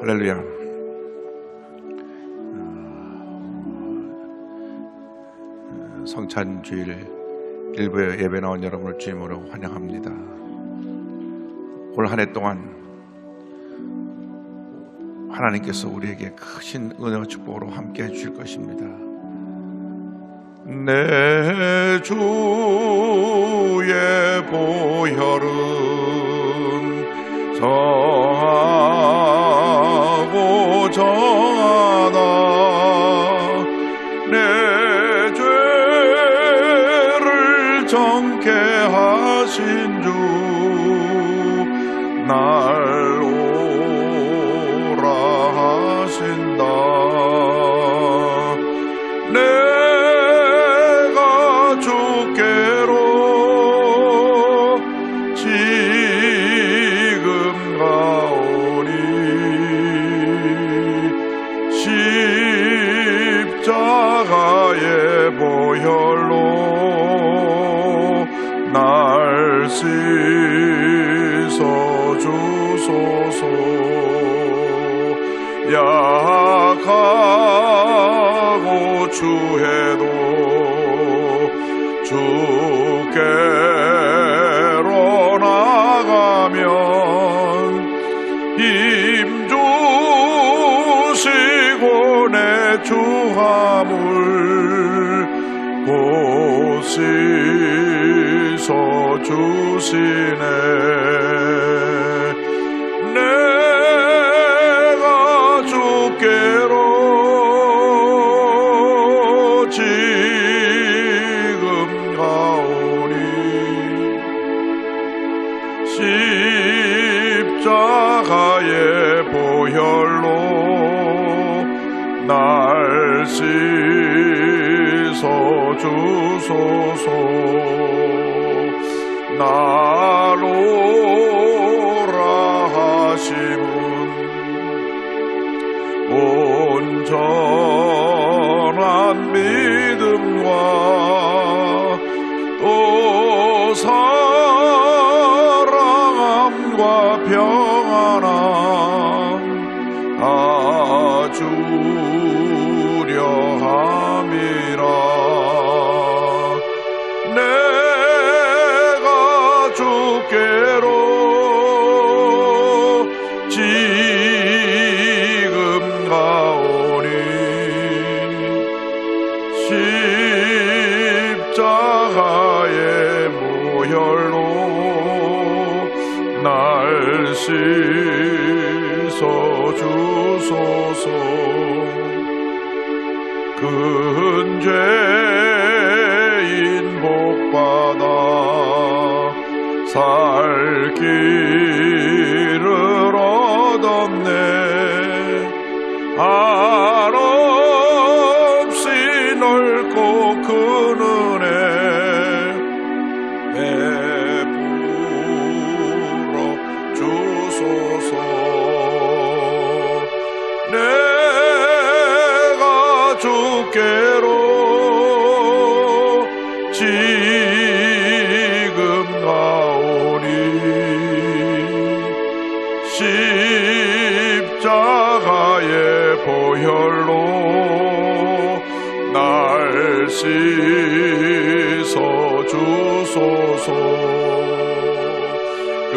할렐루야. 성찬주일 일부에 예배 나온 여러분을 주임으로 환영합니다. 올 한 해 동안 하나님께서 우리에게 크신 은혜와 축복으로 함께 해주실 것입니다. 내 주의 보혈은 정하고 정하다. 내 죄를 정케 하신 주 날 오라 하신다. 내가 주께로 지금 가오니 십자가의 보혈로 날 씻어주소서. 약하고 추해도 주께로 나가면 힘 주시고 내 주함을 곧 씻어주시네. 내가 주께로 지금 가오니 십자가의 보혈로 날 씻어주소서. 날 오라 하심은 온전한 믿음과 또 사랑함과 평안함 다 주려 함이라. 내가 주께로 지금 가오니 십자가의 보혈로 날 씻어주소서. 큰 죄인 복받아 살 길을 얻었네. 한없이 넓고 큰 은혜 베풀어 주소서. 내가 주께로 지금 가오니 십자가의 보혈로 날 씻어주소서. 그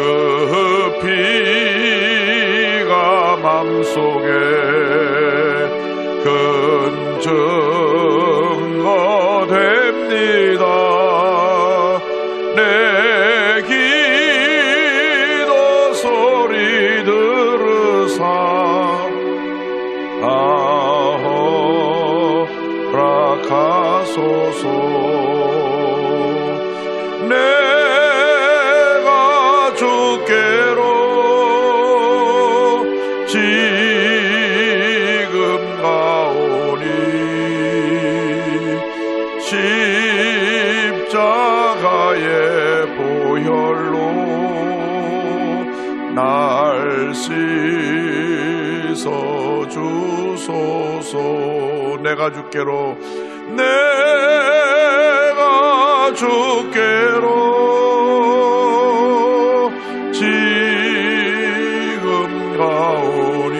피가 맘속에 큰 증거 됩니다. 내 기도 소리 들으사 허락하소서. 내가 주께로 지금 가오니 십자가의 보혈로 날 씻어주소서. 내가 주께로 내가 주께로 지금 가오니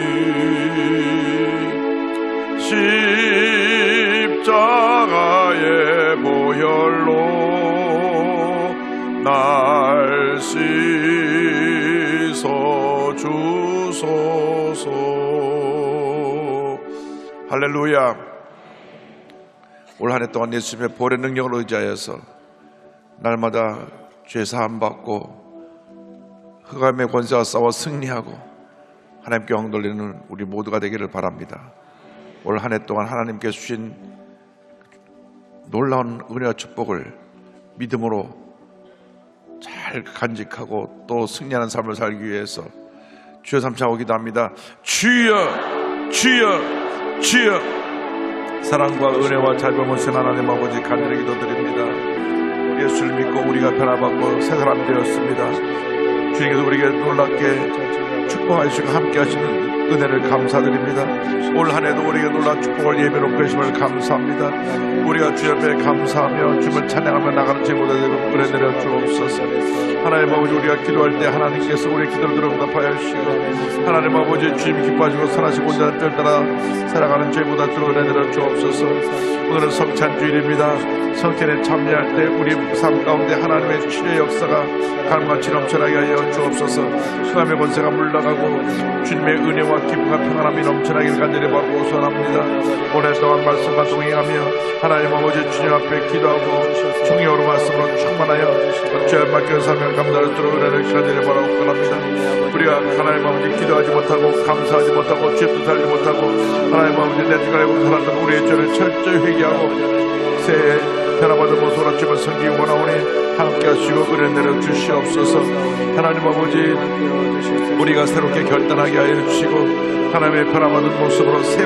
씻어 주소서. 할렐루야. 올 한 해 동안 예수님의 보혈의 능력을 의지하여서 날마다 죄 사함 받고 흑암의 권세와 싸워 승리하고 하나님께 영광 돌리는 우리 모두가 되기를 바랍니다. 올 한 해 동안 하나님께 주신 놀라운 은혜와 축복을 믿음으로 잘 간직하고 또 승리하는 삶을 살기 위해서 주여 삼창하고 기도합니다. 주여 주여 주여. 사랑과 은혜와 자비하신 하나님 아버지, 간절히 기도드립니다. 예수를 믿고 우리가 변화받고 새 사람 되었습니다. 주님께서 우리에게 놀랍게 축복하시고 함께 하시는 은혜를 감사드립니다. 올 한 해도 우리에게 놀라운 축복을 예배로 계심을 감사합니다. 우리가 주 옆에 감사하며 주님을 찬양하며 나가는 제보다 되고 은혜 내려 주옵소서. 하나님 아버지, 우리가 기도할 때 하나님께서 우리의 기도를 들어 응답하여 주시고 하나님 아버지, 주님 기뻐하시고 선하시고 온전한 뜻 따라 살아가는 죄보다 들어 은혜 내려 주옵소서. 오늘은 성찬주일입니다. 성찬에 참여할 때 우리 삶 가운데 하나님의 치료의 역사가 강같이 넘쳐나게 하여 주옵소서. 흑암의 권세가 물러가고 주님의 은혜와 기쁨과 평안함이 넘쳐나길 간절히 바라고 소원합니다. 오늘 동안 말씀과 동행하며 하나님 아버지 주님 앞에 기도하고 충격으로 말씀으로 충만하여 죄를 맡기는 삶을 감당할 수 있도록 은혜를 간절히 바라고 소원합니다. 우리가 하나님 아버지 기도하지 못하고 감사하지 못하고 죄도 살지 못하고 하나님 아버지 내 주가 알고 살았던 우리의 죄를 철저히 회개하고 새해 변화받은 모습으로 주님을 섬기기 원하오니 함께 하시고 은혜 내려 주시옵소서. 하나님 아버지, 우리가 새롭게 결단하게 하여 주시고 하나님의 변화받은 모습으로 새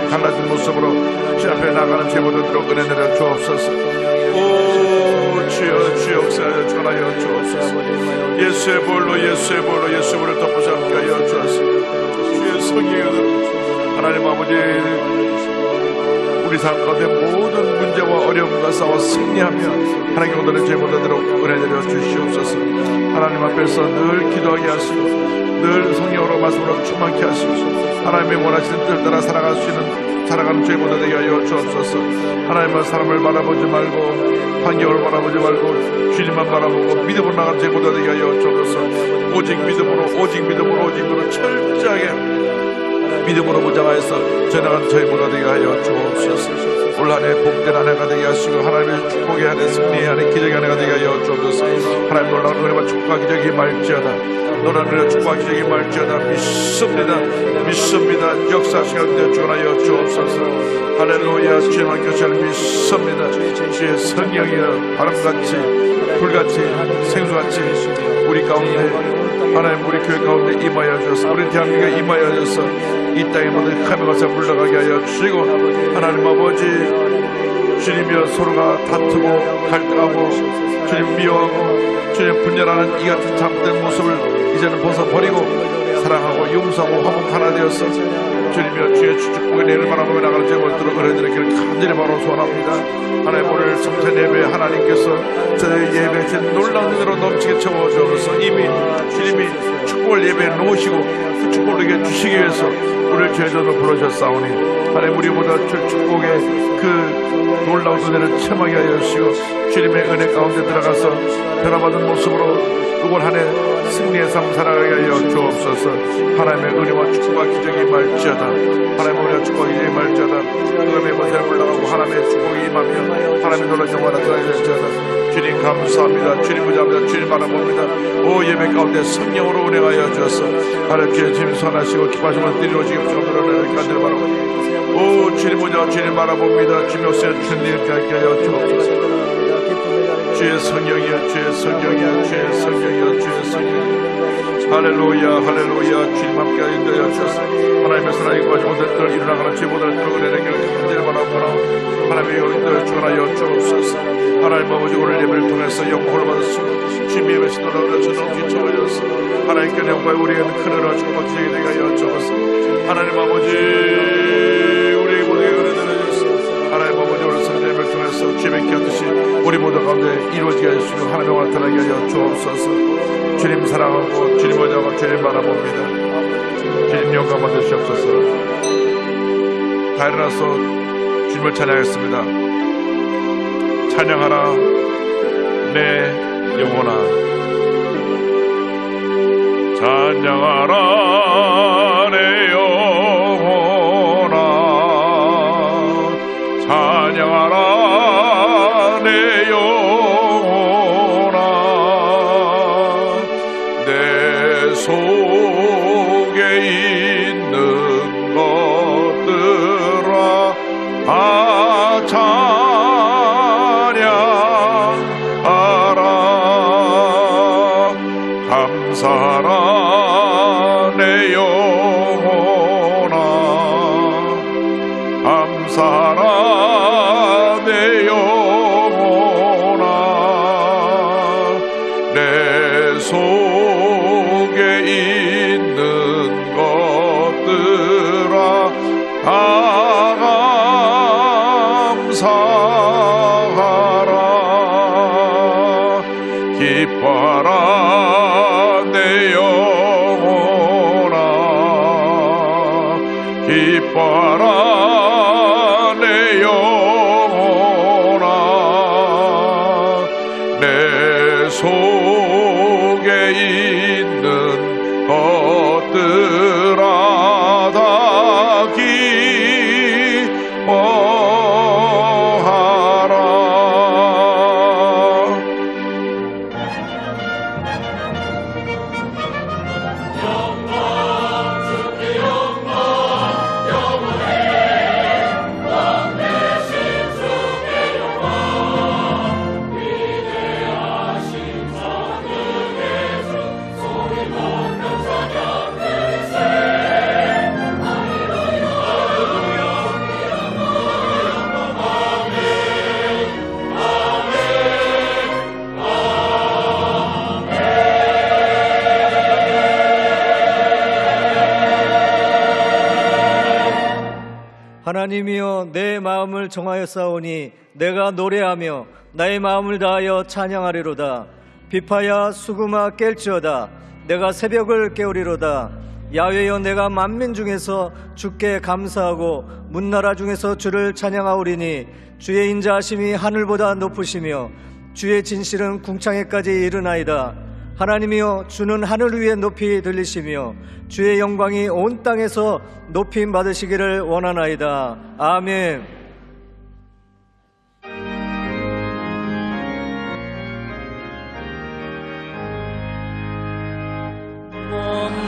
달라진 모습으로 주 앞에 나가는 제보들 들어 은혜 내려 주옵소서. 오 주여, 주여 역사하여 전하여 주옵소서. 예수의 볼로 예수의 볼로 예수의 볼을 덮어서 함께 하여 주옵소서. 주의 성령을 하나님 아버지, 우리 삶 가운데 모든 문제와 어려움과 싸워 승리하며 하나님 오늘의 제보들로 은혜 내려 주시옵소서. 하나님 앞에서 늘 기도하게 하시고 늘 성령으로 말씀으로 충만케 하시고 하나님의 원하시는 뜻 따라 살아갈 수 있는 살아가는 제보들 되게 하여 주옵소서. 하나님은 사람을 바라보지 말고 환경을 바라보지 말고 주님만 바라보고 믿음으로 나가는 제보들 되게 하여 주옵소서. 오직 믿음으로 철저하게 믿음으로 무장하여서 전하는 저희보다 되게 하여 주옵소서. 올 한 해 복된 한 해가 되게 하시고 하나님의 축복의 한 해, 승리의 한 해, 기적의 한 해가 되게 하여 주옵소서. 하나님 놀라운 은혜와 축복과 기적이 말지어다. 놀라운 은혜와 축복과 기적이 말지어다. 믿습니다. 역사시간 되어 주하여 주옵소서. 할렐루야. 주님 한 교체를 믿습니다. 주의 성령이여 바람같이 불같이 생수같이 우리 가운데 하나님 우리 교회 가운데 임하여 주셔서 우리 대한민국에 임하여 주셔서 이 땅에 모든 흑암의 권세 물러가게 하여 주시고 하나님 아버지, 주님이여 서로가 다투고 갈등하고 주님 미워하고 주님 분열하는 이 같은 잘못된 모습을 이제는 벗어버리고 사랑하고 용서하고 화목 하나 되어서 주님이여 주의 축복의 내를 바라보며 나가는 제목을 들어 은혜드리기를 간절히 바로 소원합니다. 하나님 오늘 성찬 예배 하나님께서 저희 예배에 주신 놀라운 은혜로 넘치게 채워주셔서 이미 주님이 축복을 예배에 놓으시고 그 축복을 우리에게 주시기 위해서 우리를 죄전으로 부르셨사오니 하나님 우리보다 축복의 그 놀라운 은혜를 체험하게 하여 주시고 주님의 은혜 가운데 들어가서 변화받은 모습으로 이번 한 해 승리의 삶 살아가게 하여 주옵소서. 하나님의 은혜와 축복과 기적이 말지어다. 하나님의 은혜와 축복과 기적이 말지어다. 흑암의 권세를 물러가고 하나님의 축복이 임하며 하나님의 놀라운 영광을 나타나게 될지어다. 주님 감사합니다. 주님 부자합니다. 주님 바라봅니다. 오 예배 가운데 성령으로 은혜하여 주셔서 하나님께 주님 선하시고 기뻐하시면 이루어지게 주옵소서. 간절히 바라봅니다. 오 주님 부자 주님 바라봅니다. 주님 역사에 주님 가게 하여 주옵소서. 주의 성령이여 주의 성령이여 주의 성령이여 주의 성령이여 할렐루야 할렐루야. 주님 함께 인도하여 주셔서 하나님의 사랑이 가지고 늘 일어나가는 죄보다를 들어 은혜를 간절히 바라보나 하나님의 영을 주관하여 주옵소서. 하나님 아버지 오늘 예배를 통해서 영광을 받으시고 주님의 예배시 돌아오면서 넘기 채워져서 하나님께 영광의 우리에게는 큰 은혜와 축복을 주시게 되게 하여 주옵소서. 하나님 아버지 우리의 모두에게 은혜를 주셔서 하나님 아버지 오늘 성전 예배를 통해서 주님의 기하듯이 우리 모두 가운데 이루어지게 하시고 하나님의 나타나게 하여 주옵소서. 주님 사랑하고 주님 보자고 주님 바라봅니다. 주님 영광 받으시옵소서. 다 일어나서 주님을 찬양하겠습니다. 찬양하라 내 영혼아 찬양하라 내 영혼아 찬양하라 내 영혼아 내 속에 있는 것들아 다 찬양하라 감사하라 내 영혼아 감사하라 내 영혼아 내 속에 있는 것들아 다 감사하라 기뻐하라 내 영혼아 기뻐하라 내 영혼아 내 속에 있는 것들아 다 기뻐하라 하나님이여 내 마음을 정하였사오니 내가 노래하며 나의 마음을 다하여 찬양하리로다. 비파야 수금아 깰지어다. 내가 새벽을 깨우리로다. 야훼여 내가 만민 중에서 주께 감사하고 문나라 중에서 주를 찬양하오리니 주의 인자하심이 하늘보다 높으시며 주의 진실은 궁창에까지 이르나이다. 하나님이여 주는 하늘 위에 높이 들리시며 주의 영광이 온 땅에서 높임 받으시기를 원하나이다. 아멘.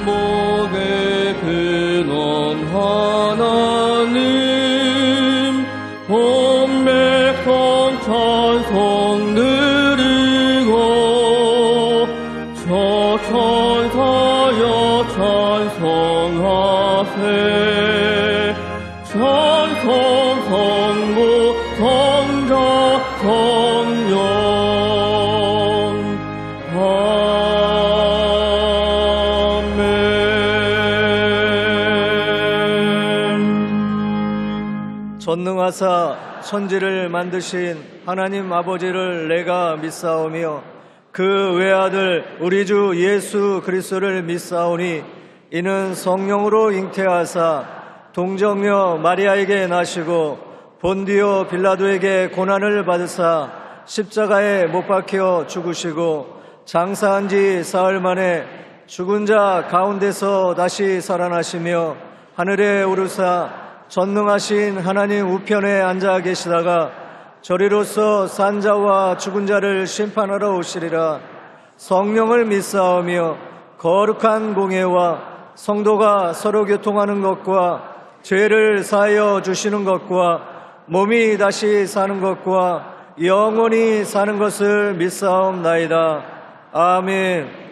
만복의 근원 하나님 온 백성 찬송 드리고 저 천사여 찬송하세 찬송 성부 성자 성령 전능하사 천지를 만드신 하나님 아버지를 내가 믿사오며 그 외아들 우리 주 예수 그리스도를 믿사오니 이는 성령으로 잉태하사 동정녀 마리아에게 나시고 본디오 빌라도에게 고난을 받으사 십자가에 못 박혀 죽으시고 장사한 지 사흘 만에 죽은 자 가운데서 다시 살아나시며 하늘에 오르사 전능하신 하나님 우편에 앉아 계시다가 저리로서 산 자와 죽은 자를 심판하러 오시리라. 성령을 믿사오며 거룩한 공예와 성도가 서로 교통하는 것과 죄를 사하여 주시는 것과 몸이 다시 사는 것과 영원히 사는 것을 믿사옵나이다. 아멘.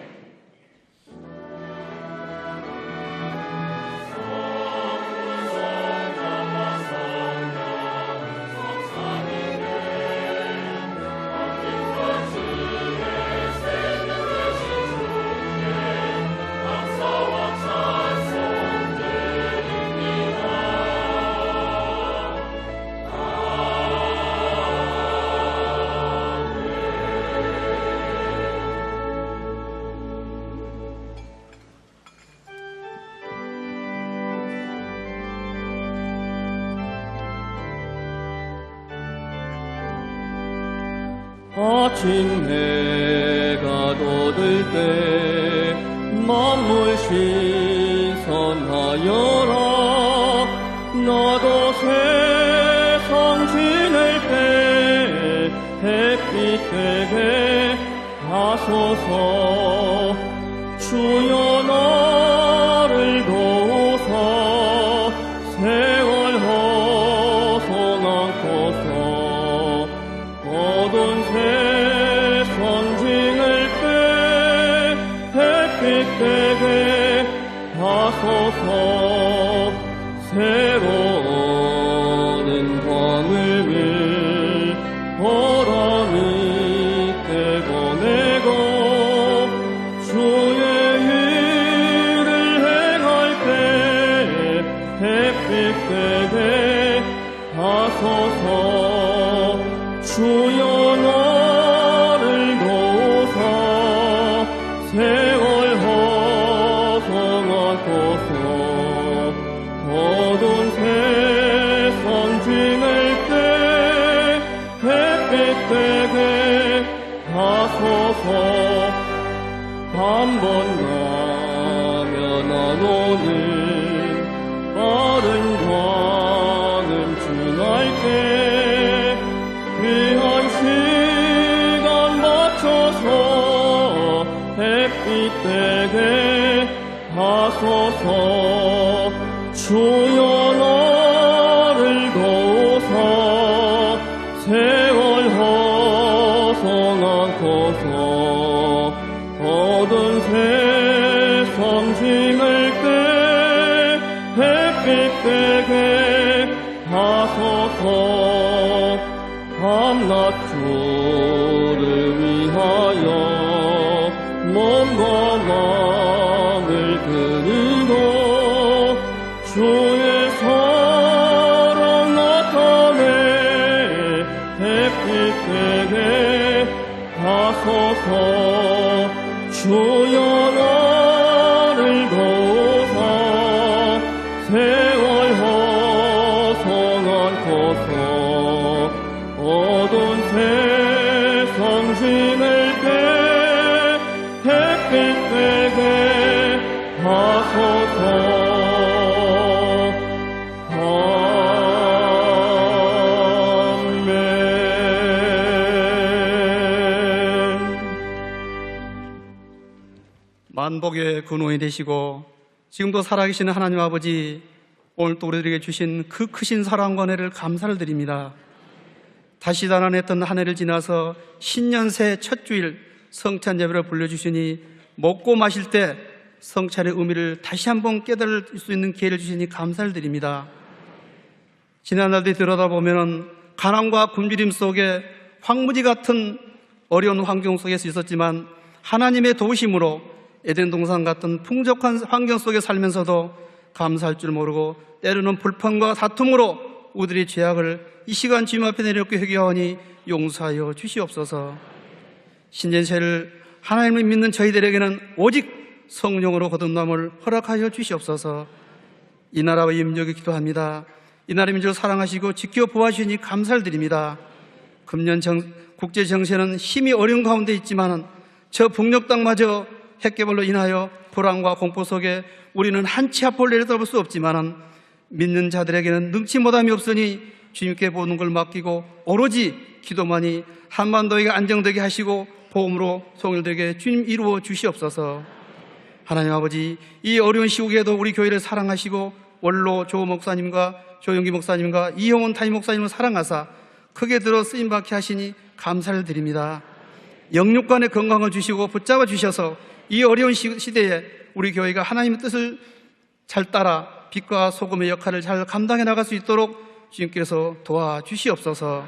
아침 해가 돋을 때 만물 신선하여라. 나도 세상 지낼 때 햇빛 되게 하소서. 주여 나를 도우사 세월 허송하소서. 어두운 세상 지낼 때 햇빛 되게 하소서. 새로운 광음을 보람이 되고 내고 주의 일을 행할 때 햇빛 되게 하소서. 주여 나를 도우사 세월 허송하소서. 어두운 세상 지낼 때 햇빛 되게 하소서. 한 번 가면 안 오는 빠른 광음 지날게 귀한 시간 맞춰서 햇빛 되게 하소서. 주여 나를 도우사 세월 허송하소서. 어두운 세상 지낼 때 햇빛 되게 하소서. 밤낮 주를 위하여 몸과 마음을 드리고 주의 사랑 나타내 햇빛 되게 하소서. 주여 나를 도우사 세월 허송하소서. 어두운 세상 지낼 때 햇빛 되게 하소서. 만복의 근원이 되시고 지금도 살아계시는 하나님 아버지, 오늘 또 우리들에게 주신 그 크신 사랑과 은혜를 감사를 드립니다. 다시 달아냈던 한 해를 지나서 신년새 첫 주일 성찬 예배를 불러주시니 먹고 마실 때 성찬의 의미를 다시 한번 깨달을 수 있는 기회를 주시니 감사를 드립니다. 지난 날들 들여다보면 가난과 굶주림 속에 황무지 같은 어려운 환경 속에서 있었지만 하나님의 도우심으로 에덴 동산 같은 풍족한 환경 속에 살면서도 감사할 줄 모르고 때로는 불평과 다툼으로 우리들의 죄악을 이 시간 주님 앞에 내려놓고 회개하오니 용서하여 주시옵소서. 신년세를 하나님을 믿는 저희들에게는 오직 성령으로 거듭남을 허락하여 주시옵소서. 이 나라와 이 민족에 기도합니다. 이 나라 민족을 사랑하시고 지켜 보아주시니 감사를 드립니다. 금년 국제 정세는 힘이 어려운 가운데 있지만 저 북녘 땅마저 핵개발로 인하여 불안과 공포 속에 우리는 한 치 앞을 내려다볼 수 없지만 믿는 자들에게는 능치 못함이 없으니 주님께 보는 걸 맡기고 오로지 기도만이 한반도에게 안정되게 하시고 복음으로 통일되게 주님 이루어 주시옵소서. 하나님 아버지, 이 어려운 시국에도 우리 교회를 사랑하시고 원로 조 목사님과 조영기 목사님과 이형원 담임 목사님을 사랑하사 크게 들어 쓰임받게 하시니 감사를 드립니다. 영육간의 건강을 주시고 붙잡아 주셔서 이 어려운 시대에 우리 교회가 하나님의 뜻을 잘 따라 빛과 소금의 역할을 잘 감당해 나갈 수 있도록 주님께서 도와주시옵소서.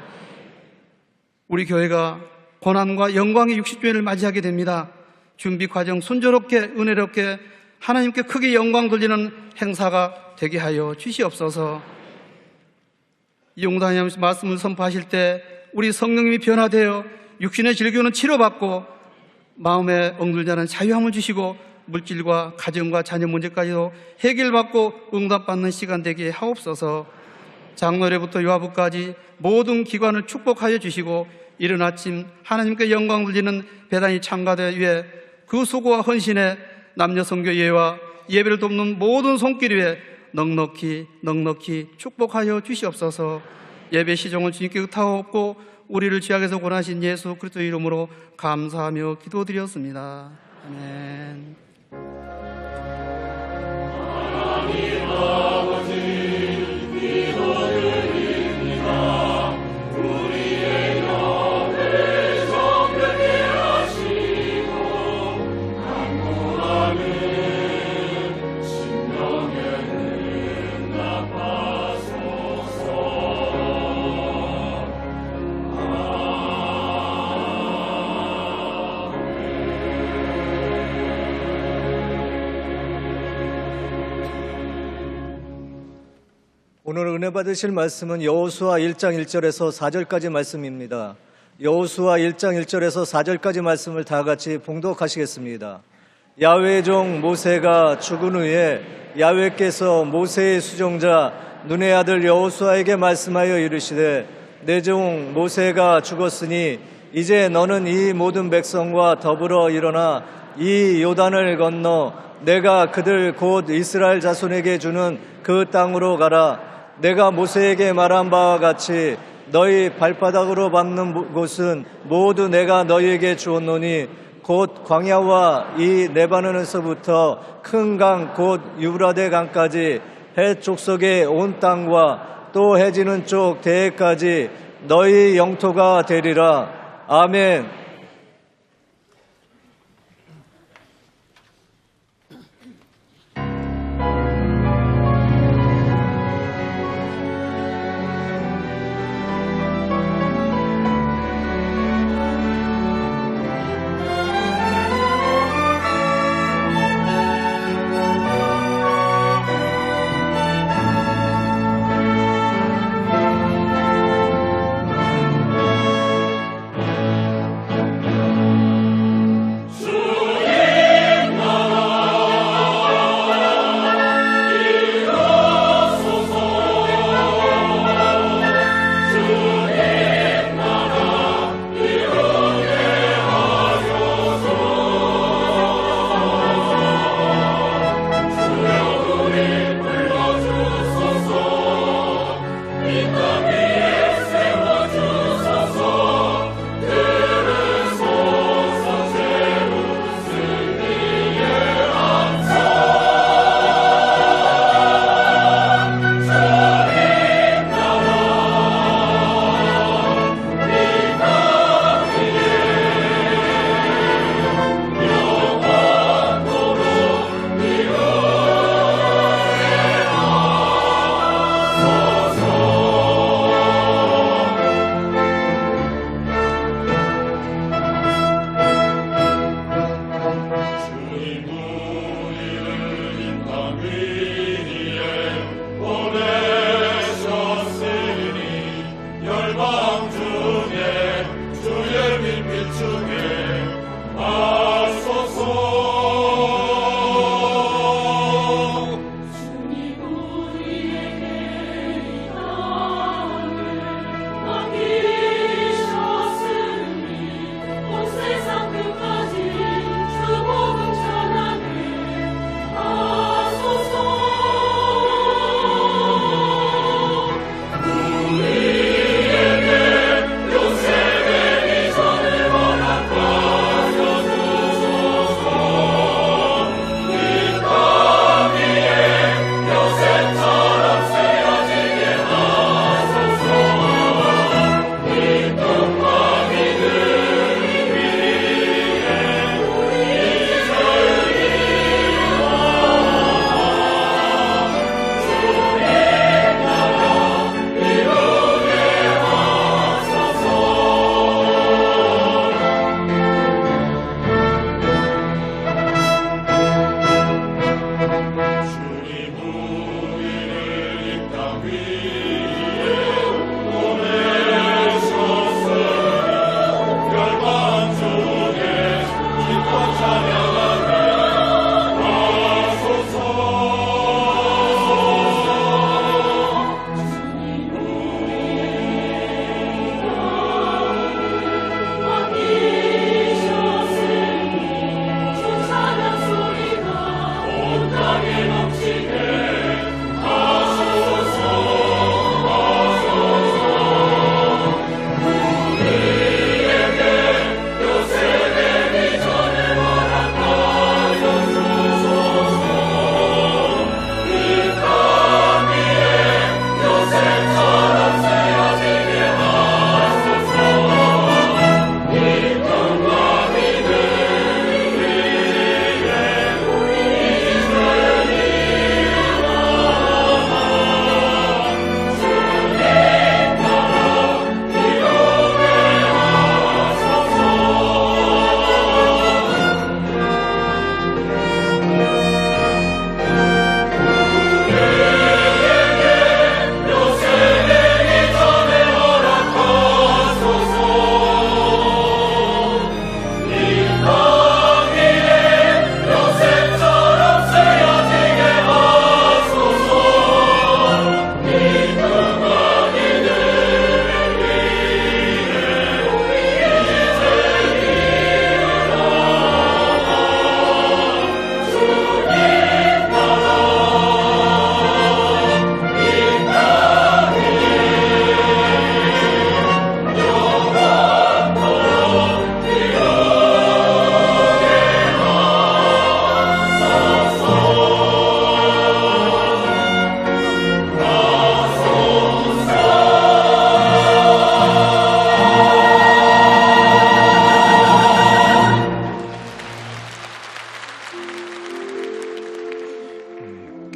우리 교회가 고난과 영광의 60주년을 맞이하게 됩니다. 준비 과정 순조롭게 은혜롭게 하나님께 크게 영광 돌리는 행사가 되게 하여 주시옵소서. 용단님 말씀을 선포하실 때 우리 성령님이 변화되어 육신의 질교는 치료받고 마음에 엉들자는 자유함을 주시고 물질과 가정과 자녀 문제까지도 해결받고 응답받는 시간 되게 하옵소서. 장로회부터 요하부까지 모든 기관을 축복하여 주시고 이른 아침 하나님께 영광 돌리는 배단이 참가대 위해 그 수고와 헌신에 남녀 선교 예와 예배를 돕는 모든 손길 위에 넉넉히 축복하여 주시옵소서. 예배 시종을 주님께 의탁하옵고 우리를 죄악에서 구원하신 예수 그리스도 이름으로 감사하며 기도드렸습니다. 아멘. 오늘 은혜 받으실 말씀은 여호수아 1장 1절에서 4절까지 말씀입니다. 여호수아 1장 1절에서 4절까지 말씀을 다 같이 봉독하시겠습니다. 야훼의 종 모세가 죽은 후에 야훼께서 모세의 수종자 눈의 아들 여호수아에게 말씀하여 이르시되 내 종 모세가 죽었으니 이제 너는 이 모든 백성과 더불어 일어나 이 요단을 건너 내가 그들 곧 이스라엘 자손에게 주는 그 땅으로 가라. 내가 모세에게 말한 바와 같이 너희 발바닥으로 밟는 곳은 모두 내가 너희에게 주었노니 곧 광야와 이 레바논에서부터 큰 강 곧 유브라데 강까지 해 족속의 온 땅과 또 해지는 쪽 대해까지 너희 영토가 되리라. 아멘.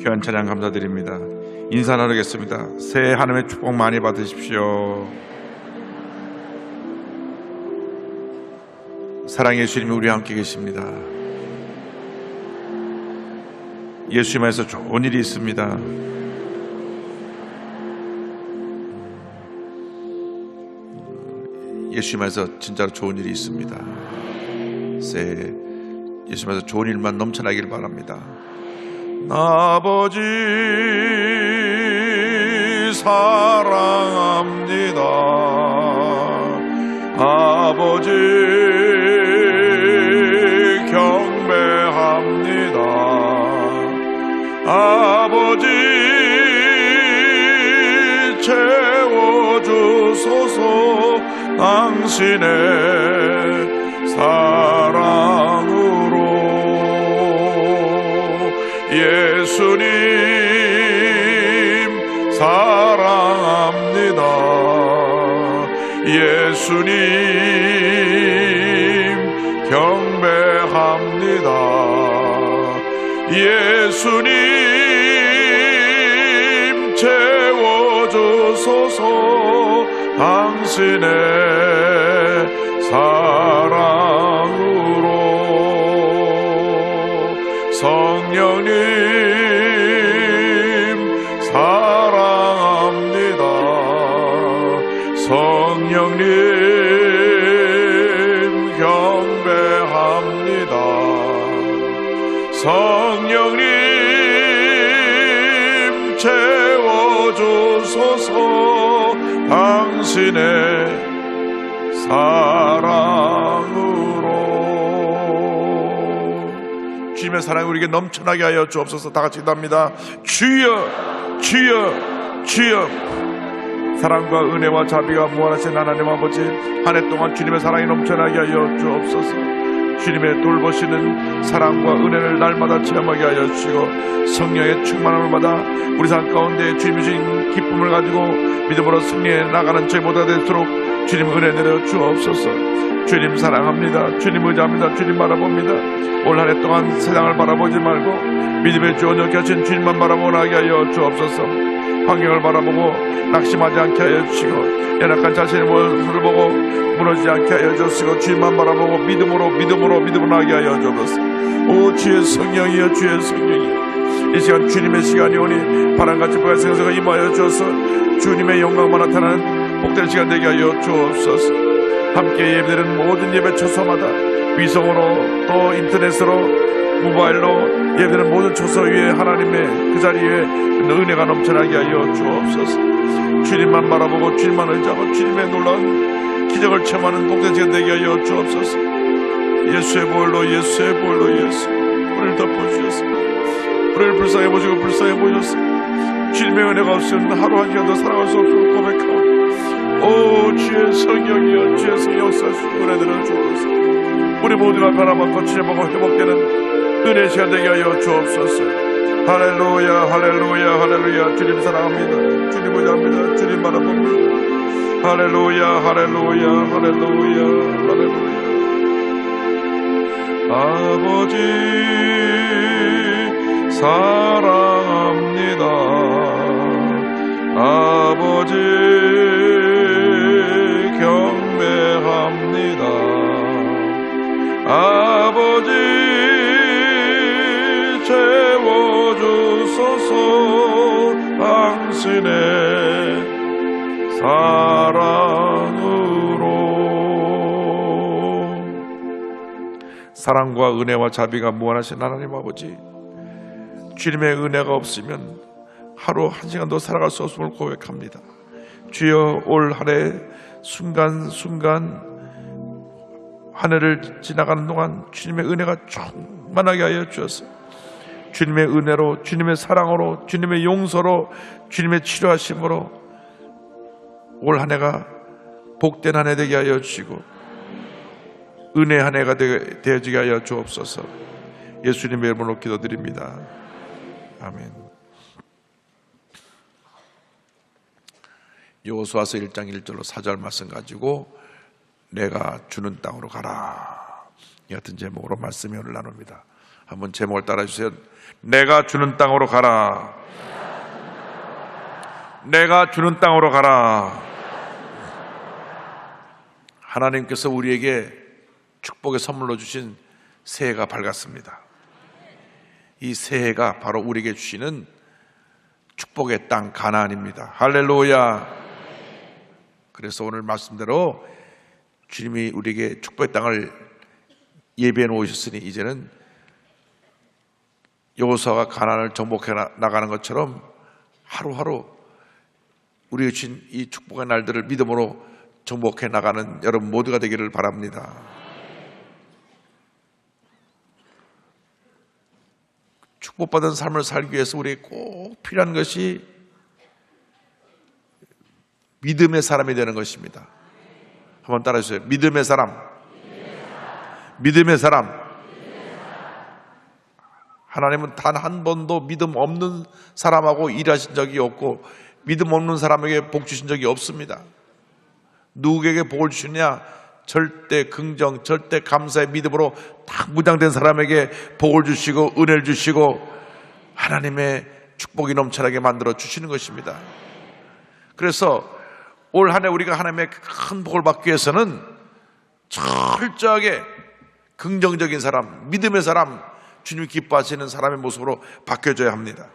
귀한 찬양 감사드립니다. 인사 나누겠습니다. 새해 하나님의 축복 많이 받으십시오. 사랑의 주님이 우리와 함께 계십니다. 예수님 안에서 좋은 일이 있습니다. 예수님 안에서 진짜로 좋은 일이 있습니다. 새해 예수님 안에서 좋은 일만 넘쳐나길 바랍니다. 아버지 사랑합니다. 아버지 경배합니다. 아버지 채워주소서. 당신의 사랑으로 예수님 사랑합니다. 예수님 경배합니다. 예수님 채워주소서. 당신의 사랑으로 성령님 사랑합니다. 성령님 경배합니다. 성령님 채워주소서. 당신의 사랑으로 주님의 사랑이 우리에게 넘쳐나게 하여 주옵소서. 다 같이 기도합니다. 주여 주여 주여. 사랑과 은혜와 자비가 무한하신 하나님 아버지, 한 해 동안 주님의 사랑이 넘쳐나게 하여 주옵소서. 주님의 돌보시는 사랑과 은혜를 날마다 체험하게 하여 주시고 성령의 충만함을 받아 우리 삶 가운데 주님이 주신 기쁨을 가지고 믿음으로 승리해 나가는 저희보다 되도록 주님 은혜 내려 주옵소서. 주님 사랑합니다. 주님 의지합니다. 주님 바라봅니다. 올 한 해 동안 세상을 바라보지 말고 믿음의 주 언약케 하신 주님만 바라보게 하여 주옵소서. 환경을 바라보고 낙심하지 않게 하여 주시고 연약한 자신의 모습을 보고 무너지지 않게 하여 주시고 주님만 바라보고 믿음으로 나게 하여 주옵소서. 오 주의 성령이여, 주의 성령이여, 이 시간 주님의 시간이 오니 바람같이 불같이 임하여 주어서 주님의 영광만 나타나는 복된 시간 되게 하여 주옵소서. 함께 예배드리는 모든 예배 초소마다 위성으로 또 인터넷으로 모바일로 예배드리는 모든 초소 위에 하나님의 그 자리에 은혜가 넘쳐나게 하여 주옵소서. 주님만 바라보고 주님만 의지하고 주님의 놀라운 기적을 체험하는 복된 시간 되게 하여 주옵소서. 예수의 보혈로 예수 우리를 덮어주셔서 우리를 불쌍히 보시고 불쌍히 보셔서 주님의 은혜가 없으면 하루 한 시간도 살아갈 수 없음을 고백하오니 오 주의 성령이여, 주의 성령 역사하시고 은혜들을 주옵소서. 우리 모두가 변화받고 치료받고 회복되는 은혜 시간 되게 하여 주옵소서. 할렐루야 할렐루야 할렐루야. 주님 사랑합니다. 주님 의지합니다. 주님 바라봅니다. 할렐루야 할렐루야 할렐루야 할렐루야. 아버지 사랑합니다. 아버지 경배합니다. 아버지 채워주소서. 당신의 사랑으로. 사랑과 은혜와 자비가 무한하신 하나님 아버지, 주님의 은혜가 없으면 하루 한 시간도 살아갈 수 없음을 고백합니다. 주여 올 한 해 순간순간 한 해를 지나가는 동안 주님의 은혜가 충만하게 하여 주셔서 주님의 은혜로, 주님의 사랑으로, 주님의 용서로, 주님의 치료하심으로 올 한 해가 복된 한 해 되게 하여 주시고 은혜 한 해가 되어지게 하여 주옵소서. 예수님의 이름으로 기도드립니다. 아멘. 여호수아서 1장 1절로 4절 말씀 가지고 내가 주는 땅으로 가라, 이 같은 제목으로 말씀을 나눕니다. 한번 제목을 따라주세요. 내가 주는 땅으로 가라. 내가 주는 땅으로 가라. 하나님께서 우리에게 축복의 선물로 주신 새해가 밝았습니다. 이 새해가 바로 우리에게 주시는 축복의 땅 가나안입니다. 할렐루야. 그래서 오늘 말씀대로 주님이 우리에게 축복의 땅을 예비해 놓으셨으니 이제는 여호수아가 가나안을 정복해 나가는 것처럼 하루하루 우리에게 주신 이 축복의 날들을 믿음으로 정복해 나가는 여러분 모두가 되기를 바랍니다. 축복받은 삶을 살기 위해서 우리에게 꼭 필요한 것이 믿음의 사람이 되는 것입니다. 한번 따라해주세요. 믿음의 사람. 믿음의 사람. 하나님은 단 한 번도 믿음 없는 사람하고 일하신 적이 없고 믿음 없는 사람에게 복 주신 적이 없습니다. 누구에게 복을 주시냐? 절대 긍정, 절대 감사의 믿음으로 딱 무장된 사람에게 복을 주시고 은혜를 주시고 하나님의 축복이 넘쳐나게 만들어 주시는 것입니다. 그래서 올 한 해 우리가 하나님의 큰 복을 받기 위해서는 철저하게 긍정적인 사람, 믿음의 사람, 주님이 기뻐하시는 사람의 모습으로 바뀌어져야 합니다.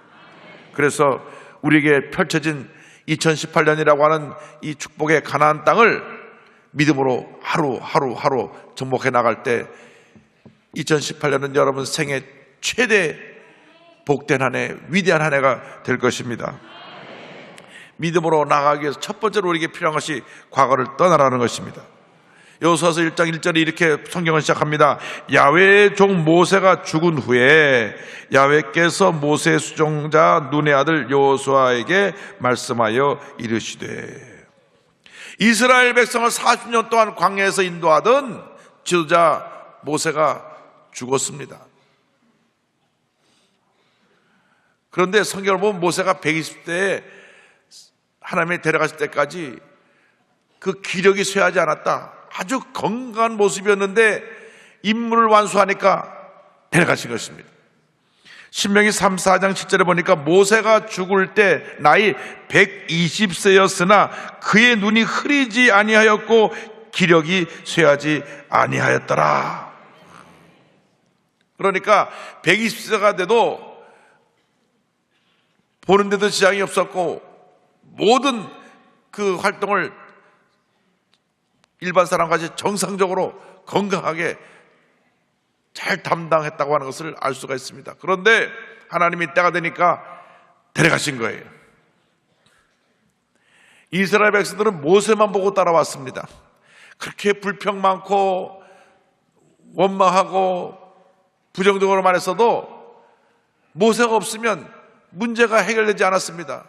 그래서 우리에게 펼쳐진 2018년이라고 하는 이 축복의 가나안 땅을 믿음으로 하루 정복해 나갈 때 2018년은 여러분 생애 최대 복된 한 해, 위대한 한 해가 될 것입니다. 믿음으로 나가기 위해서 첫 번째로 우리에게 필요한 것이 과거를 떠나라는 것입니다. 여호수아서 1장 1절에 이렇게 성경을 시작합니다. 야훼의 종 모세가 죽은 후에 야훼께서 모세의 수종자 눈의 아들 여호수아에게 말씀하여 이르시되 이스라엘 백성을 40년 동안 광야에서 인도하던 지도자 모세가 죽었습니다. 그런데 성경을 보면 모세가 120세에 하나님이 데려가실 때까지 그 기력이 쇠하지 않았다. 아주 건강한 모습이었는데 임무를 완수하니까 데려가신 것입니다. 신명기 3, 4장 7절에 보니까 모세가 죽을 때 나이 120세였으나 그의 눈이 흐리지 아니하였고 기력이 쇠하지 아니하였더라. 그러니까 120세가 돼도 보는데도 지장이 없었고 모든 그 활동을 일반 사람같이 정상적으로 건강하게 잘 담당했다고 하는 것을 알 수가 있습니다. 그런데 하나님이 때가 되니까 데려가신 거예요. 이스라엘 백성들은 모세만 보고 따라왔습니다. 그렇게 불평 많고 원망하고 부정적으로 말했어도 모세가 없으면 문제가 해결되지 않았습니다.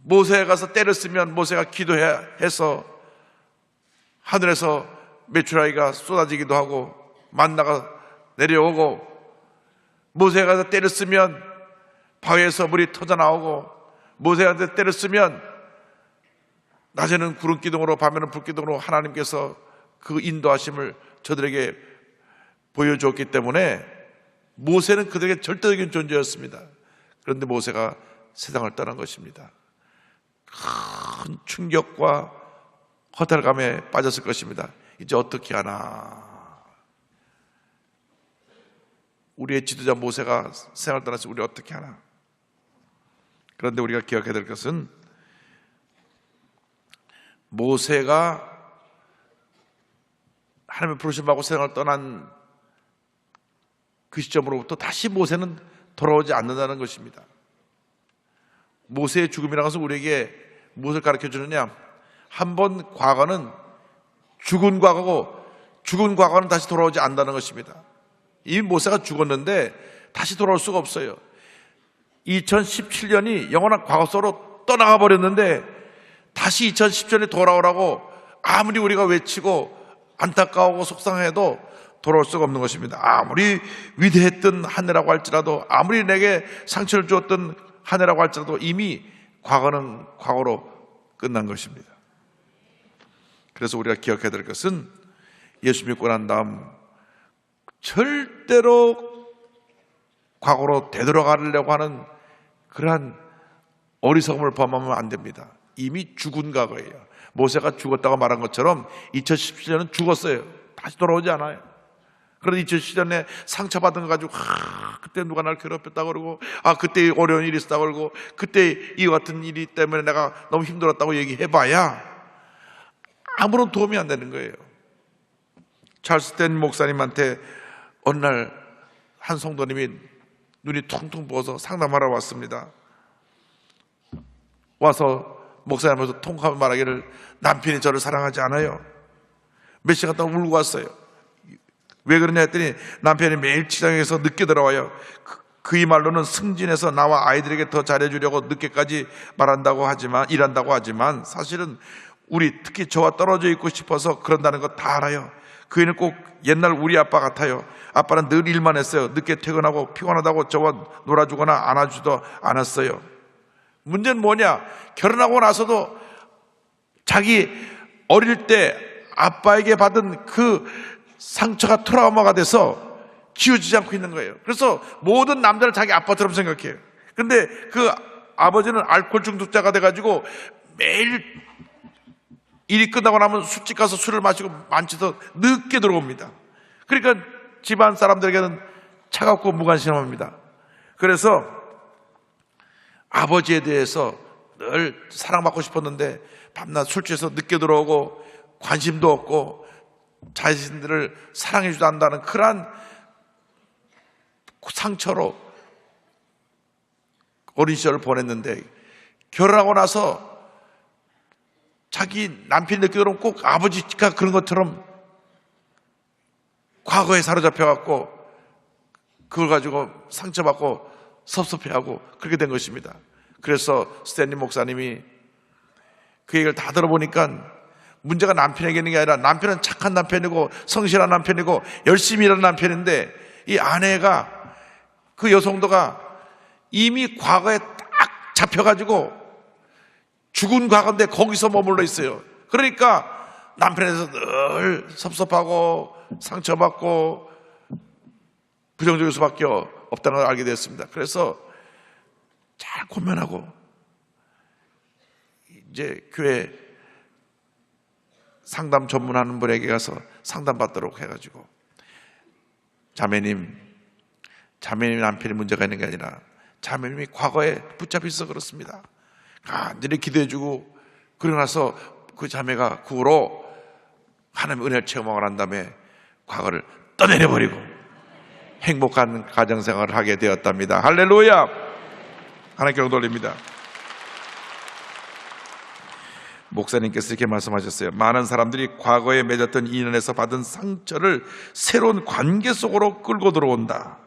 모세가 가서 때렸으면 모세가 기도해서 하늘에서 메추라기가 쏟아지기도 하고 만나가 내려오고 모세가 가서 때렸으면 바위에서 물이 터져나오고 모세한테 때렸으면 낮에는 구름 기둥으로 밤에는 불 기둥으로 하나님께서 그 인도하심을 저들에게 보여주었기 때문에 모세는 그들에게 절대적인 존재였습니다. 그런데 모세가 세상을 떠난 것입니다. 큰 충격과 허탈감에 빠졌을 것입니다. 이제 어떻게 하나. 우리의 지도자 모세가 세상을 떠나서 우리 어떻게 하나. 그런데 우리가 기억해야 될 것은 모세가 하나님의 부르심 받고 세상을 떠난 그 시점으로부터 다시 모세는 돌아오지 않는다는 것입니다. 모세의 죽음이라는 것은 우리에게 무엇을 가르쳐 주느냐? 한번 과거는 죽은 과거고 죽은 과거는 다시 돌아오지 않는다는 것입니다. 이 모세가 죽었는데 다시 돌아올 수가 없어요. 2017년이 영원한 과거 속으로 떠나가 버렸는데 다시 2017년에 돌아오라고 아무리 우리가 외치고 안타까워하고 속상해도 돌아올 수가 없는 것입니다. 아무리 위대했던 한 해라고 할지라도 아무리 내게 상처를 주었던 한 해라고 할지라도 이미 과거는 과거로 끝난 것입니다. 그래서 우리가 기억해야 될 것은 예수 믿고 난 다음 절대로 과거로 되돌아가려고 하는 그러한 어리석음을 범하면 안 됩니다. 이미 죽은 과거예요. 모세가 죽었다고 말한 것처럼 2017년은 죽었어요. 다시 돌아오지 않아요. 그런데 2017년에 상처받은 거 가지고 그때 누가 날 괴롭혔다 그러고 그때 어려운 일이 있었다 그러고 그때 이와 같은 일이 때문에 내가 너무 힘들었다고 얘기해봐야 아무런 도움이 안 되는 거예요. 찰스 댄 목사님한테 어느 날 한 성도님이 눈이 퉁퉁 부어서 상담하러 왔습니다. 와서 목사님 앞에서 통하며 말하기를 남편이 저를 사랑하지 않아요. 몇 시간 동안 울고 왔어요. 왜 그러냐 했더니 남편이 매일 직장에서 늦게 들어와요. 그의 말로는 승진해서 나와 아이들에게 더 잘해주려고 늦게까지 일한다고 하지만 사실은 우리 특히 저와 떨어져 있고 싶어서 그런다는 거 다 알아요. 그이는 꼭 옛날 우리 아빠 같아요. 아빠는 늘 일만 했어요. 늦게 퇴근하고 피곤하다고 저와 놀아주거나 안아주지도 않았어요. 문제는 뭐냐? 결혼하고 나서도 자기 어릴 때 아빠에게 받은 그 상처가 트라우마가 돼서 지워지지 않고 있는 거예요. 그래서 모든 남자를 자기 아빠처럼 생각해요. 근데 그 아버지는 알코올 중독자가 돼가지고 매일 일이 끝나고 나면 술집 가서 술을 마시고 만취해서 늦게 들어옵니다. 그러니까 집안 사람들에게는 차갑고 무관심합니다. 그래서 아버지에 대해서 늘 사랑받고 싶었는데 밤낮 술 취해서 늦게 들어오고 관심도 없고 자신들을 사랑해주지 않는다는 그러한 상처로 어린 시절을 보냈는데 결혼하고 나서 자기 남편이 늦게 들어오면 꼭 아버지가 그런 것처럼 과거에 사로잡혀갖고 그걸 가지고 상처받고 섭섭해하고 그렇게 된 것입니다. 그래서 스탠리 목사님이 그 얘기를 다 들어보니까 문제가 남편에게 있는 게 아니라 남편은 착한 남편이고 성실한 남편이고 열심히 일하는 남편인데 이 아내가 그 여성도가 이미 과거에 딱 잡혀가지고 죽은 과거인데 거기서 머물러 있어요. 그러니까 남편에 대해서 늘 섭섭하고 상처받고 부정적일 수밖에 없다는 걸 알게 되었습니다. 그래서 잘 고민하고 이제 교회 상담 전문하는 분에게 가서 상담받도록 해가지고 자매님 남편이 문제가 있는 게 아니라 자매님이 과거에 붙잡혀 있어 그렇습니다. 간절히 기도해주고 그러고 나서 그 자매가 그 후로 하나님의 은혜를 체험하고 난 다음에 과거를 떠내려버리고 행복한 가정생활을 하게 되었답니다. 할렐루야! 하나님께 영광 돌립니다. 목사님께서 이렇게 말씀하셨어요. 많은 사람들이 과거에 맺었던 인연에서 받은 상처를 새로운 관계 속으로 끌고 들어온다.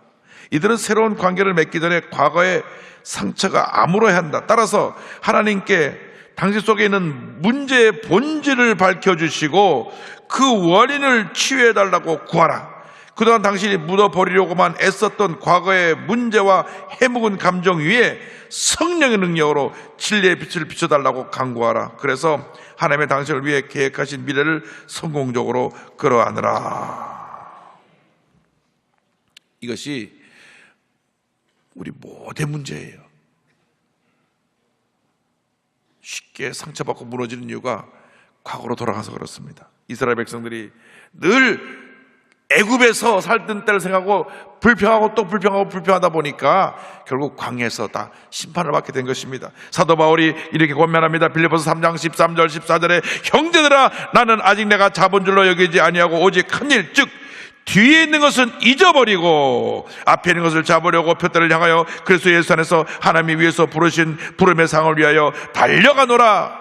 이들은 새로운 관계를 맺기 전에 과거의 상처가 아물어야 한다. 따라서 하나님께 당신 속에 있는 문제의 본질을 밝혀주시고 그 원인을 치유해달라고 구하라. 그동안 당신이 묻어버리려고만 애썼던 과거의 문제와 해묵은 감정 위에 성령의 능력으로 진리의 빛을 비춰달라고 간구하라. 그래서 하나님의 당신을 위해 계획하신 미래를 성공적으로 끌어안으라. 이것이 우리 모든 문제예요. 쉽게 상처받고 무너지는 이유가 과거로 돌아가서 그렇습니다. 이스라엘 백성들이 늘 애굽에서 살던 때를 생각하고 불평하고 또 불평하다 보니까 결국 광야에서 다 심판을 받게 된 것입니다. 사도 바울이 이렇게 권면합니다. 빌립보서 3장 13절 14절에 형제들아 나는 아직 내가 잡은 줄로 여기지 아니하고 오직 큰일 즉 뒤에 있는 것은 잊어버리고 앞에 있는 것을 잡으려고 표대를 향하여 그리스도 예수 안에서 하나님이 위에서 부르신 부름의 상을 위하여 달려가노라.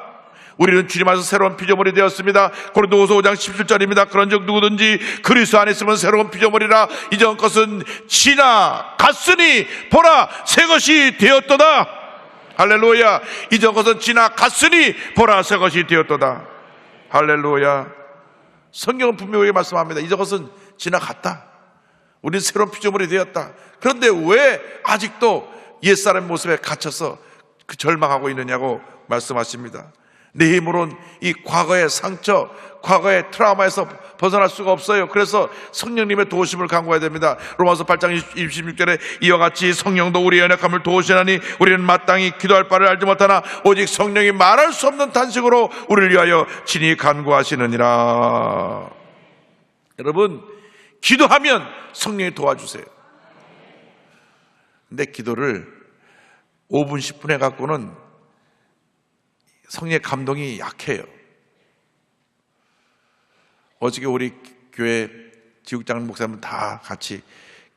우리는 주님 안에서 새로운 피조물이 되었습니다. 고린도후서 5장 17절입니다. 그런즉 누구든지 그리스도 안에 있으면 새로운 피조물이라 이전 것은 지나갔으니 보라 새 것이 되었도다. 할렐루야. 이전 것은 지나갔으니 보라 새 것이 되었도다. 할렐루야. 성경은 분명하게 말씀합니다. 이전 것은 지나갔다. 우리는 새로운 피조물이 되었다. 그런데 왜 아직도 옛사람 모습에 갇혀서 그 절망하고 있느냐고 말씀하십니다. 내 힘으로는 이 과거의 상처, 과거의 트라우마에서 벗어날 수가 없어요. 그래서 성령님의 도우심을 간구해야 됩니다. 로마서 8장 26절에 이와 같이 성령도 우리의 연약함을 도우시나니 우리는 마땅히 기도할 바를 알지 못하나 오직 성령이 말할 수 없는 탄식으로 우리를 위하여 친히 간구하시느니라. 여러분, 기도하면 성령이 도와주세요. 근데 기도를 5분 10분 해갖고는 성령의 감동이 약해요. 어저께 우리 교회 지국장 목사님 다 같이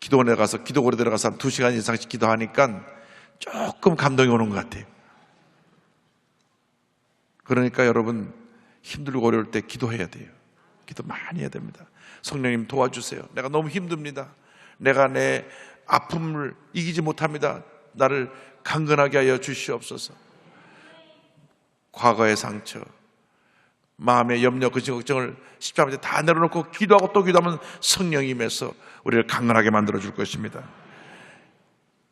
기도원에 가서 기도고래 들어가서 한 2시간 이상씩 기도하니까 조금 감동이 오는 것 같아요. 그러니까 여러분, 힘들고 어려울 때 기도해야 돼요. 기도 많이 해야 됩니다. 성령님 도와주세요. 내가 너무 힘듭니다. 내가 내 아픔을 이기지 못합니다. 나를 강건하게 하여 주시옵소서. 과거의 상처, 마음의 염려, 근심, 걱정을 십자가에 다 내려놓고 기도하고 또 기도하면 성령이 임해서 우리를 강건하게 만들어줄 것입니다.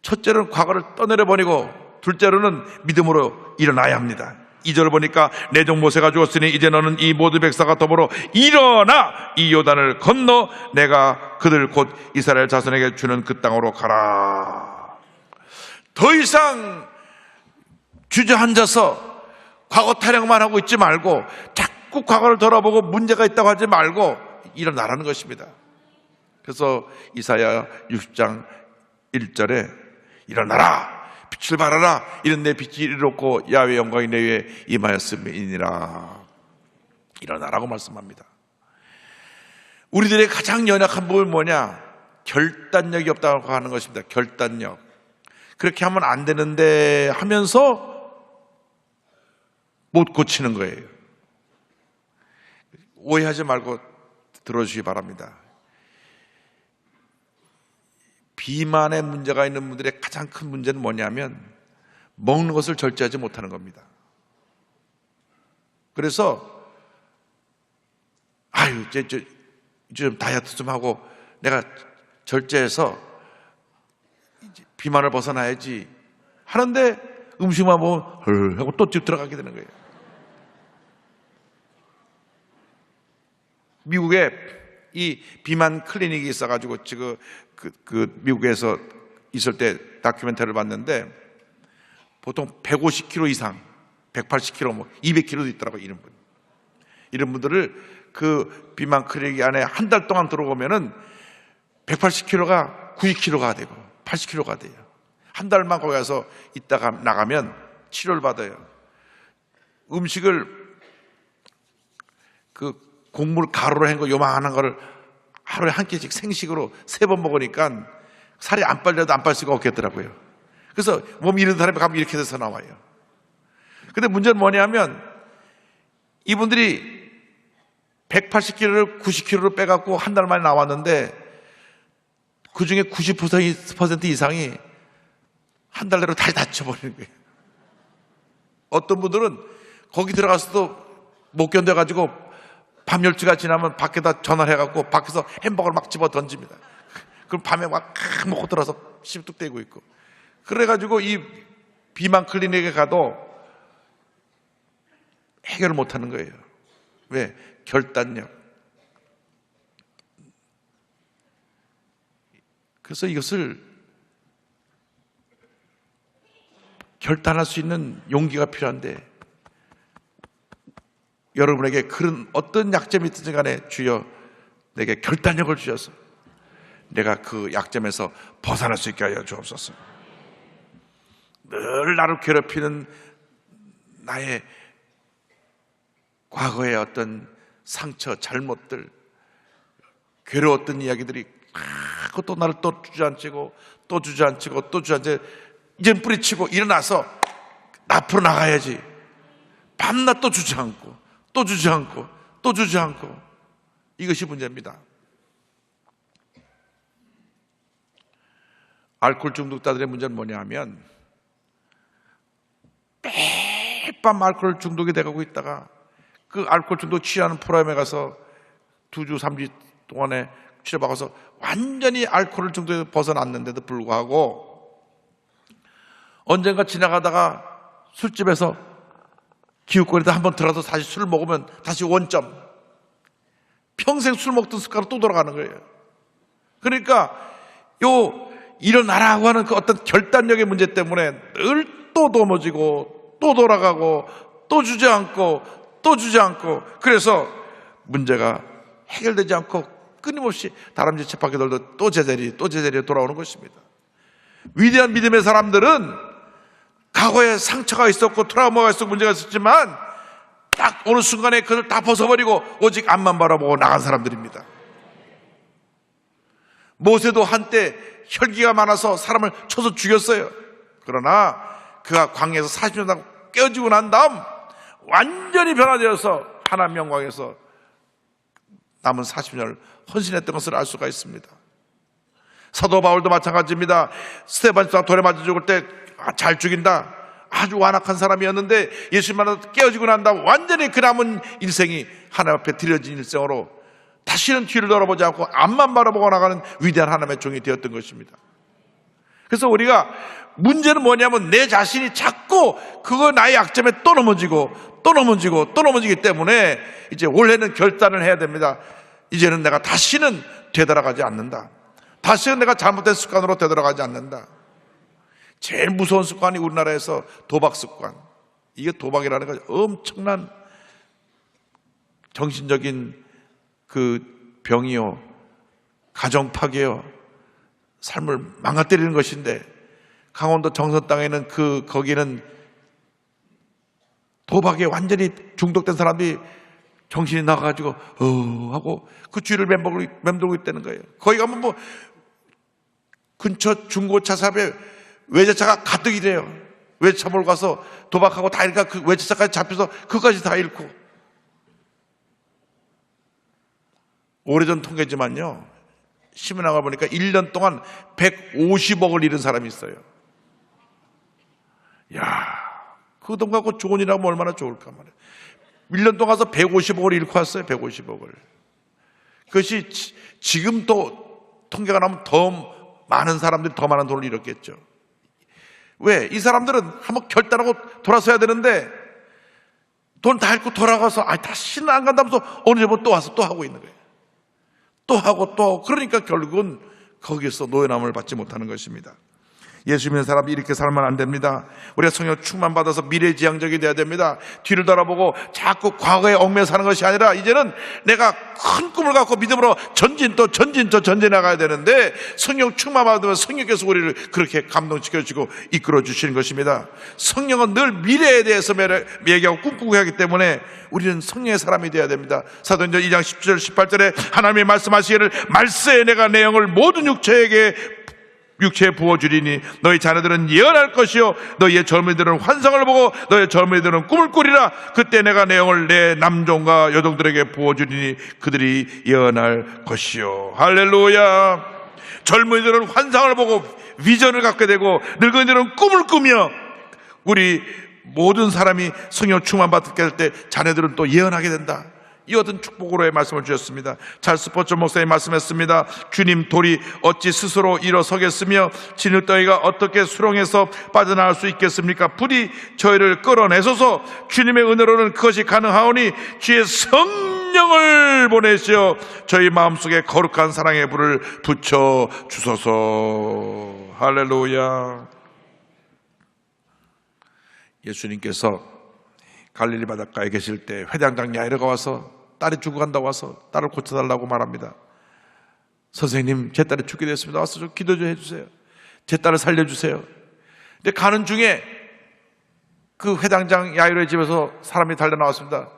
첫째로는 과거를 떠내려버리고 둘째로는 믿음으로 일어나야 합니다. 2절을 보니까 내 종 모세가 죽었으니 이제 너는 이 모든 백성과 더불어 일어나 이 요단을 건너 내가 그들 곧 이스라엘 자손에게 주는 그 땅으로 가라. 더 이상 주저앉아서 과거 타령만 하고 있지 말고 자꾸 과거를 돌아보고 문제가 있다고 하지 말고 일어나라는 것입니다. 그래서 이사야 60장 1절에 일어나라 빛을 발하라 이는 내 빛이 이롭고 야훼의 영광이 내 위에 임하였음이니라. 일어나라고 말씀합니다. 우리들의 가장 연약한 부분은 뭐냐? 결단력이 없다고 하는 것입니다. 결단력. 그렇게 하면 안 되는데 하면서 못 고치는 거예요. 오해하지 말고 들어주시기 바랍니다. 비만의 문제가 있는 분들의 가장 큰 문제는 뭐냐면 먹는 것을 절제하지 못하는 겁니다. 그래서 이제 좀 다이어트 좀 하고 내가 절제해서 비만을 벗어나야지 하는데 음식만 보면 하고 또 집 들어가게 되는 거예요. 미국에 이 비만 클리닉이 있어가지고 지금 미국에서 있을 때 다큐멘터리를 봤는데 보통 150kg 이상, 180kg, 200kg도 있더라고요. 이런 분들을 그 비만 클리닉 안에 한 달 동안 들어오면은 180kg가 90kg가 되고 80kg가 돼요. 한 달만 거기 가서 있다가 나가면 치료를 받아요. 음식을 곡물 가루로 한 거 요만한 거를 하루에 한 끼씩 생식으로 3번 먹으니까 살이 안 빨려도 안 빨 수가 없겠더라고요. 그래서 몸이 이런 사람이 가면 이렇게 돼서 나와요. 근데 문제는 뭐냐면 이분들이 180kg를 90kg로 빼갖고 한 달 만에 나왔는데 그 중에 90% 이상이 한 달 내로 다시 다쳐버리는 거예요. 어떤 분들은 거기 들어가서도 못 견뎌가지고 밤 12시가 지나면 밖에다 전화를 해갖고 밖에서 햄버거를 막 집어 던집니다. 그럼 밤에 막 먹고 들어서 씹뚝대고 있고. 그래가지고 이 비만 클리닉에 가도 해결을 못하는 거예요. 왜? 결단력. 그래서 이것을 결단할 수 있는 용기가 필요한데 여러분에게 그런 어떤 약점이 있든지 간에 주여 내게 결단력을 주셔서 내가 그 약점에서 벗어날 수 있게 하여 주옵소서. 늘 나를 괴롭히는 나의 과거의 어떤 상처, 잘못들, 괴로웠던 이야기들이 또 나를 또 주저앉히고 또 주저앉히고 또 주저앉히고 이젠 뿌리치고 일어나서 앞으로 나가야지. 밤낮 또 주저앉고 또 주저앉고 또 주저앉고 이것이 문제입니다. 알코올 중독자들의 문제는 뭐냐 하면 매일 밤 알코올 중독이 돼가고 있다가 그 알코올 중독 치료하는 프로그램에 가서 2주 3주 동안에 치료받아서 완전히 알코올 중독에서 벗어났는데도 불구하고 언젠가 지나가다가 술집에서 기웃거리다 한번 들어도 다시 술 먹으면 다시 원점. 평생 술 먹던 습관으로 또 돌아가는 거예요. 그러니까 일어나라고 하는 그 어떤 결단력의 문제 때문에 늘 또 넘어지고 또 돌아가고 또 주저앉고 또 주저앉고, 그래서 문제가 해결되지 않고 끊임없이 다람쥐 쳇바퀴 돌듯 또 제자리에 돌아오는 것입니다. 위대한 믿음의 사람들은 과거에 상처가 있었고 트라우마가 있었고 문제가 있었지만 딱 어느 순간에 그걸 다 벗어버리고 오직 앞만 바라보고 나간 사람들입니다. 모세도 한때 혈기가 많아서 사람을 쳐서 죽였어요. 그러나 그가 광야에서 40년 동안 깨어지고 난 다음 완전히 변화되어서 하나님 영광에서 남은 40년을 헌신했던 것을 알 수가 있습니다. 사도 바울도 마찬가지입니다. 스데반처럼 돌에 맞아 죽을 때 잘 죽인다, 아주 완악한 사람이었는데 예수님 만나서 깨어지고 난 다음 완전히 그 남은 인생이 하나님 앞에 드려진 일생으로 다시는 뒤를 돌아보지 않고 앞만 바라보고 나가는 위대한 하나님의 종이 되었던 것입니다. 그래서 우리가 문제는 뭐냐면 내 자신이 자꾸 그거 나의 약점에 또 넘어지기 때문에 이제 올해는 결단을 해야 됩니다. 이제는 내가 다시는 되돌아가지 않는다. 다시는 내가 잘못된 습관으로 되돌아가지 않는다. 제일 무서운 습관이 우리나라에서 도박 습관. 이게 도박이라는 건 엄청난 정신적인 그 병이요, 가정 파괴요, 삶을 망가뜨리는 것인데, 강원도 정선 땅에는 거기는 도박에 완전히 중독된 사람들이 정신이 나가가지고 하고 그 주위를 맴돌고 있다는 거예요. 거기 가면 뭐 근처 중고차 샵에 외제차가 가득이래요. 외제차 몰고 가서 도박하고 다 잃으니까 그 외제차까지 잡혀서 그까지 다 잃고. 오래전 통계지만요, 신문 나가 보니까 1년 동안 150억을 잃은 사람이 있어요. 그 돈 갖고 좋은 일 하면 얼마나 좋을까 말이에요. 1년 동안 가서 150억을 잃고 왔어요. 150억을. 그것이 지금 또 통계가 나면 더 많은 사람들이 더 많은 돈을 잃었겠죠. 왜? 이 사람들은 한번 결단하고 돌아서야 되는데 돈 다 잃고 돌아가서 다시는 안 간다면서 어느 정도 또 와서 또 하고 있는 거예요. 또 하고 또. 그러니까 결국은 거기에서 노예남을 받지 못하는 것입니다. 예수 믿는 사람이 이렇게 살면 안 됩니다. 우리가 성령 충만 받아서 미래지향적이 돼야 됩니다. 뒤를 돌아보고 자꾸 과거에 얽매여 사는 것이 아니라 이제는 내가 큰 꿈을 갖고 믿음으로 전진해 나가야 되는데, 성령 충만 받으면 성령께서 우리를 그렇게 감동시켜주고 이끌어 주시는 것입니다. 성령은 늘 미래에 대해서 얘기하고 꿈꾸고 하기 때문에 우리는 성령의 사람이 되어야 됩니다. 사도행전 2장 17절 18절에 하나님이 말씀하시기를 말세에 내가 내 영을 모든 육체에 부어주리니 너희 자녀들은 예언할 것이요 너희의 젊은이들은 환상을 보고 너희의 젊은이들은 꿈을 꾸리라. 그때 내가 내 영을 내 남종과 여종들에게 부어주리니 그들이 예언할 것이요. 할렐루야. 젊은이들은 환상을 보고 비전을 갖게 되고 늙은이들은 꿈을 꾸며, 우리 모든 사람이 성령 충만 받게 될 때 자녀들은 또 예언하게 된다. 이 어떤 축복으로의 말씀을 주셨습니다. 찰스 포처 목사님 말씀했습니다. 주님 돌이 어찌 스스로 일어서겠으며 진흙덩이가 어떻게 수렁에서 빠져나갈 수 있겠습니까? 부디 저희를 끌어내소서. 주님의 은혜로는 그것이 가능하오니 주의 성령을 보내시어 저희 마음속에 거룩한 사랑의 불을 붙여 주소서. 할렐루야. 예수님께서 갈릴리 바닷가에 계실 때 회당장 야이로가 와서 딸이 죽어간다고 와서 딸을 고쳐달라고 말합니다. 선생님, 제 딸이 죽게 됐습니다. 와서 좀 기도 좀 해주세요. 제 딸을 살려주세요. 근데 가는 중에 그 회당장 야이로의 집에서 사람이 달려나왔습니다.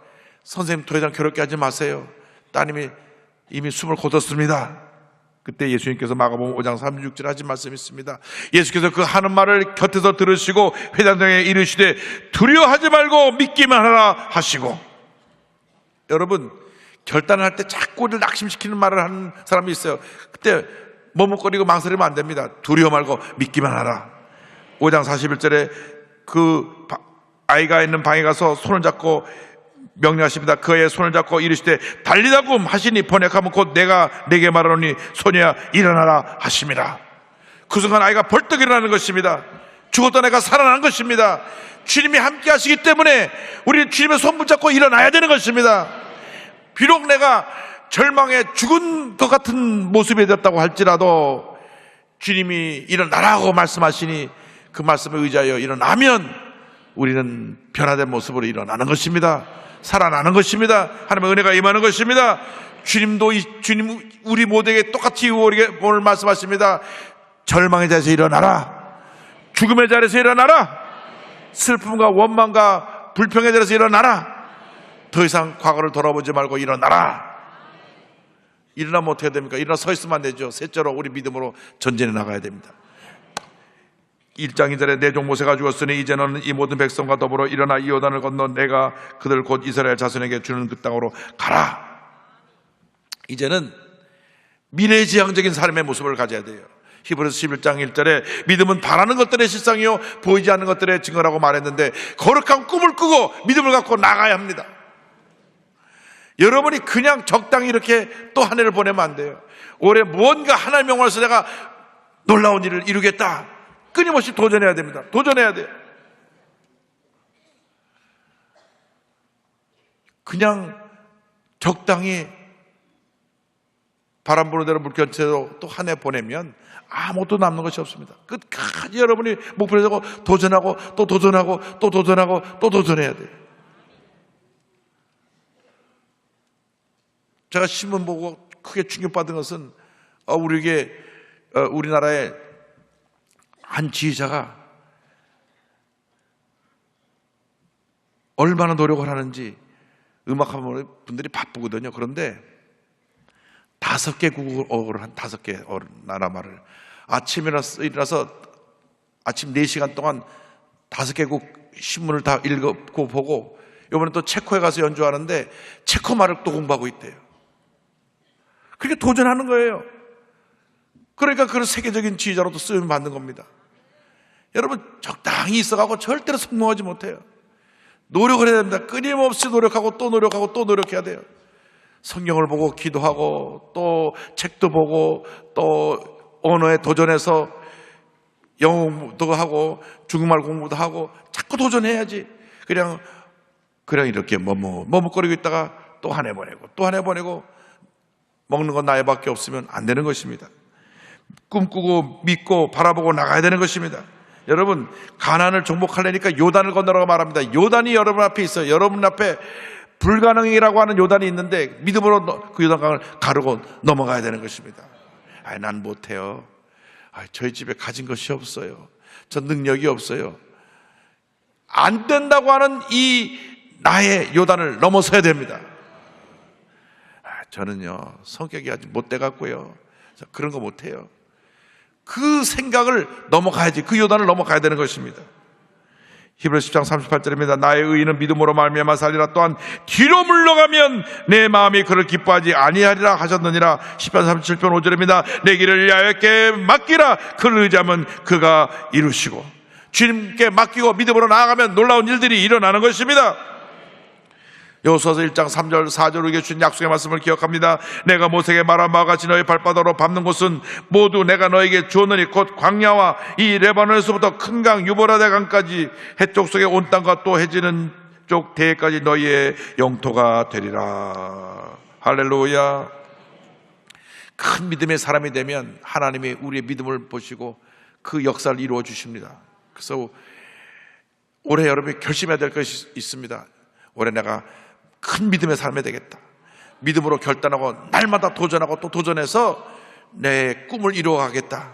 선생님, 더 이상 괴롭게 하지 마세요. 따님이 이미 숨을 거뒀습니다. 그때 예수님께서 마가복음 5장 36절 하신 말씀이 있습니다. 예수께서 그 하는 말을 곁에서 들으시고 회당장에 이르시되 두려워하지 말고 믿기만 하라 하시고. 여러분, 결단을 할 때 자꾸 우리를 낙심시키는 말을 하는 사람이 있어요. 그때 머뭇거리고 망설이면 안 됩니다. 두려워 말고 믿기만 하라. 5장 41절에 그 아이가 있는 방에 가서 손을 잡고 명령하십니다. 그의 손을 잡고 이르시되 달리다굼 하시니 번역하면 곧 내가 내게 말하노니 소녀야 일어나라 하십니다. 그 순간 아이가 벌떡 일어나는 것입니다. 죽었던 내가 살아난 것입니다. 주님이 함께 하시기 때문에 우리는 주님의 손 붙잡고 일어나야 되는 것입니다. 비록 내가 절망에 죽은 것 같은 모습이 되었다고 할지라도 주님이 일어나라고 말씀하시니 그 말씀에 의지하여 일어나면 우리는 변화된 모습으로 일어나는 것입니다. 살아나는 것입니다. 하나님의 은혜가 임하는 것입니다. 주님도 주님 우리 모두에게 똑같이 우리에게 오늘 말씀하십니다. 절망의 자리에서 일어나라. 죽음의 자리에서 일어나라. 슬픔과 원망과 불평의 자리에서 일어나라. 더 이상 과거를 돌아보지 말고 일어나라. 일어나면 어떻게 됩니까? 일어나 서 있으면 안 되죠. 셋째로 우리 믿음으로 전진해 나가야 됩니다. 1장 2절에 내 종 모세가 죽었으니 이제 너는 이 모든 백성과 더불어 일어나 이 요단을 건너 내가 그들 곧 이스라엘 자손에게 주는 그 땅으로 가라. 이제는 미래지향적인 삶의 모습을 가져야 돼요. 히브리서 11장 1절에 믿음은 바라는 것들의 실상이요 보이지 않는 것들의 증거라고 말했는데 거룩한 꿈을 꾸고 믿음을 갖고 나가야 합니다. 여러분이 그냥 적당히 이렇게 또 한 해를 보내면 안 돼요. 올해 무언가 하나님의 영광을 위해서 내가 놀라운 일을 이루겠다. 끊임없이 도전해야 됩니다. 도전해야 돼요. 그냥 적당히 바람 부는 대로 물결 채로 또 한 해 보내면 아무것도 남는 것이 없습니다. 끝까지 여러분이 목표를 세우고 도전하고 또 도전하고 또 도전하고 또 도전해야 돼요. 제가 신문 보고 크게 충격받은 것은 우리나라의 한 지휘자가 얼마나 노력을 하는지 음악하는 분들이 바쁘거든요. 그런데 5개국어를 한 5개 나라 말을 아침에 일어나서 아침 4시간 동안 5개국 신문을 다 읽고 보고 이번에 또 체코에 가서 연주하는데 체코 말을 또 공부하고 있대요. 그렇게 도전하는 거예요. 그러니까 그런 세계적인 지휘자로도 쓰임 받는 겁니다. 여러분 적당히 있어가고 절대로 성공하지 못해요. 노력을 해야 됩니다. 끊임없이 노력하고 또 노력하고 또 노력해야 돼요. 성경을 보고 기도하고 또 책도 보고 또 언어에 도전해서 영어도 하고 중국말 공부도 하고 자꾸 도전해야지. 그냥 이렇게 머뭇거리고 있다가 또 한 해 보내고 또 한 해 보내고 먹는 건 나이밖에 없으면 안 되는 것입니다. 꿈꾸고 믿고 바라보고 나가야 되는 것입니다. 여러분 가나안을 정복하려니까 요단을 건너라고 말합니다. 요단이 여러분 앞에 있어요. 여러분 앞에 불가능이라고 하는 요단이 있는데 믿음으로 그 요단강을 가르고 넘어가야 되는 것입니다. 난 못해요. 저희 집에 가진 것이 없어요. 전 능력이 없어요. 안 된다고 하는 이 나의 요단을 넘어서야 됩니다. 저는요 성격이 아직 못 돼갖고요 그런 거 못해요. 그 생각을 넘어가야지. 그 요단을 넘어가야 되는 것입니다. 히브리서 10장 38절입니다. 나의 의인은 믿음으로 말미암아 살리라. 또한 뒤로 물러가면 내 마음이 그를 기뻐하지 아니하리라 하셨느니라. 10편 37편 5절입니다. 내 길을 야훼께 맡기라. 그를 의지하면 그가 이루시고. 주님께 맡기고 믿음으로 나아가면 놀라운 일들이 일어나는 것입니다. 여호수아서 1장 3절 4절 우리에게 주신 약속의 말씀을 기억합니다. 내가 모세에게 말한 바와 같이 너희 발바닥으로 밟는 곳은 모두 내가 너에게 주었느니 곧 광야와 이 레바논에서부터 큰 강 유보라데 강까지 해쪽 속의 온 땅과 또 해지는 쪽 대해까지 너희의 영토가 되리라. 할렐루야. 큰 믿음의 사람이 되면 하나님이 우리의 믿음을 보시고 그 역사를 이루어 주십니다. 그래서 올해 여러분이 결심해야 될 것이 있습니다. 올해 내가 큰 믿음의 삶이 되겠다. 믿음으로 결단하고 날마다 도전하고 또 도전해서 내 꿈을 이루어가겠다.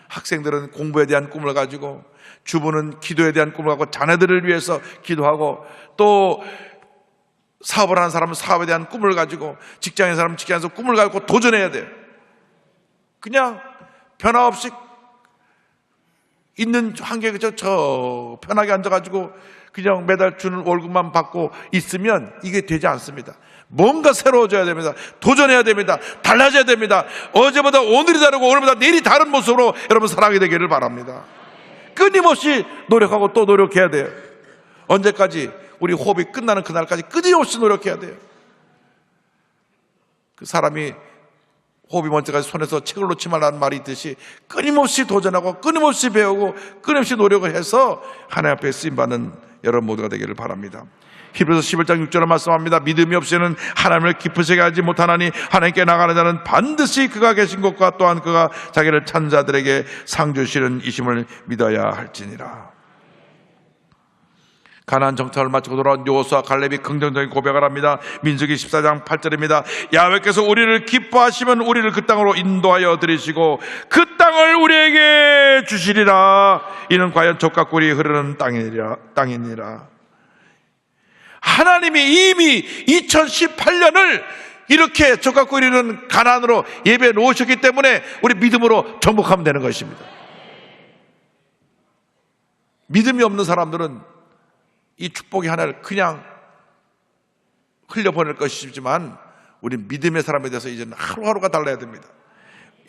학생들은 공부에 대한 꿈을 가지고, 주부는 기도에 대한 꿈을 가지고 자녀들을 위해서 기도하고, 또 사업을 하는 사람은 사업에 대한 꿈을 가지고, 직장인 사람은 직장에서 꿈을 가지고 도전해야 돼요. 그냥 변화 없이 있는 환경에 저 편하게 앉아가지고 그냥 매달 주는 월급만 받고 있으면 이게 되지 않습니다. 뭔가 새로워져야 됩니다. 도전해야 됩니다. 달라져야 됩니다. 어제보다 오늘이 다르고 오늘보다 내일이 다른 모습으로 여러분 살아가게 되기를 바랍니다. 끊임없이 노력하고 또 노력해야 돼요. 언제까지? 우리 호흡이 끝나는 그날까지 끊임없이 노력해야 돼요. 그 사람이 호흡이 멈을 때까지 손에서 책을 놓지 말라는 말이 있듯이 끊임없이 도전하고 끊임없이 배우고 끊임없이 노력을 해서 하나님 앞에 쓰임받는 여러분 모두가 되기를 바랍니다. 히브리서 11장 6절에 말씀합니다. 믿음이 없이는 하나님을 기쁘시게 하지 못하나니 하나님께 나가는 자는 반드시 그가 계신 곳과 또한 그가 자기를 찾는 자들에게 상 주시는 이심을 믿어야 할지니라. 가나안 정탐을 마치고 돌아온 여호수아 갈렙이 긍정적인 고백을 합니다. 민수기 14장 8절입니다. 야훼께서 우리를 기뻐하시면 우리를 그 땅으로 인도하여 들이시고 그 땅을 우리에게 주시리라. 이는 과연 젖과 꿀이 흐르는 땅이니라. 하나님이 이미 2018년을 이렇게 젖과 꿀이 흐르는 가나안으로 예배해 놓으셨기 때문에 우리 믿음으로 정복하면 되는 것입니다. 믿음이 없는 사람들은 이 축복의 하나를 그냥 흘려보낼 것이지만 우리 믿음의 사람에 대해서 이제는 하루하루가 달라야 됩니다.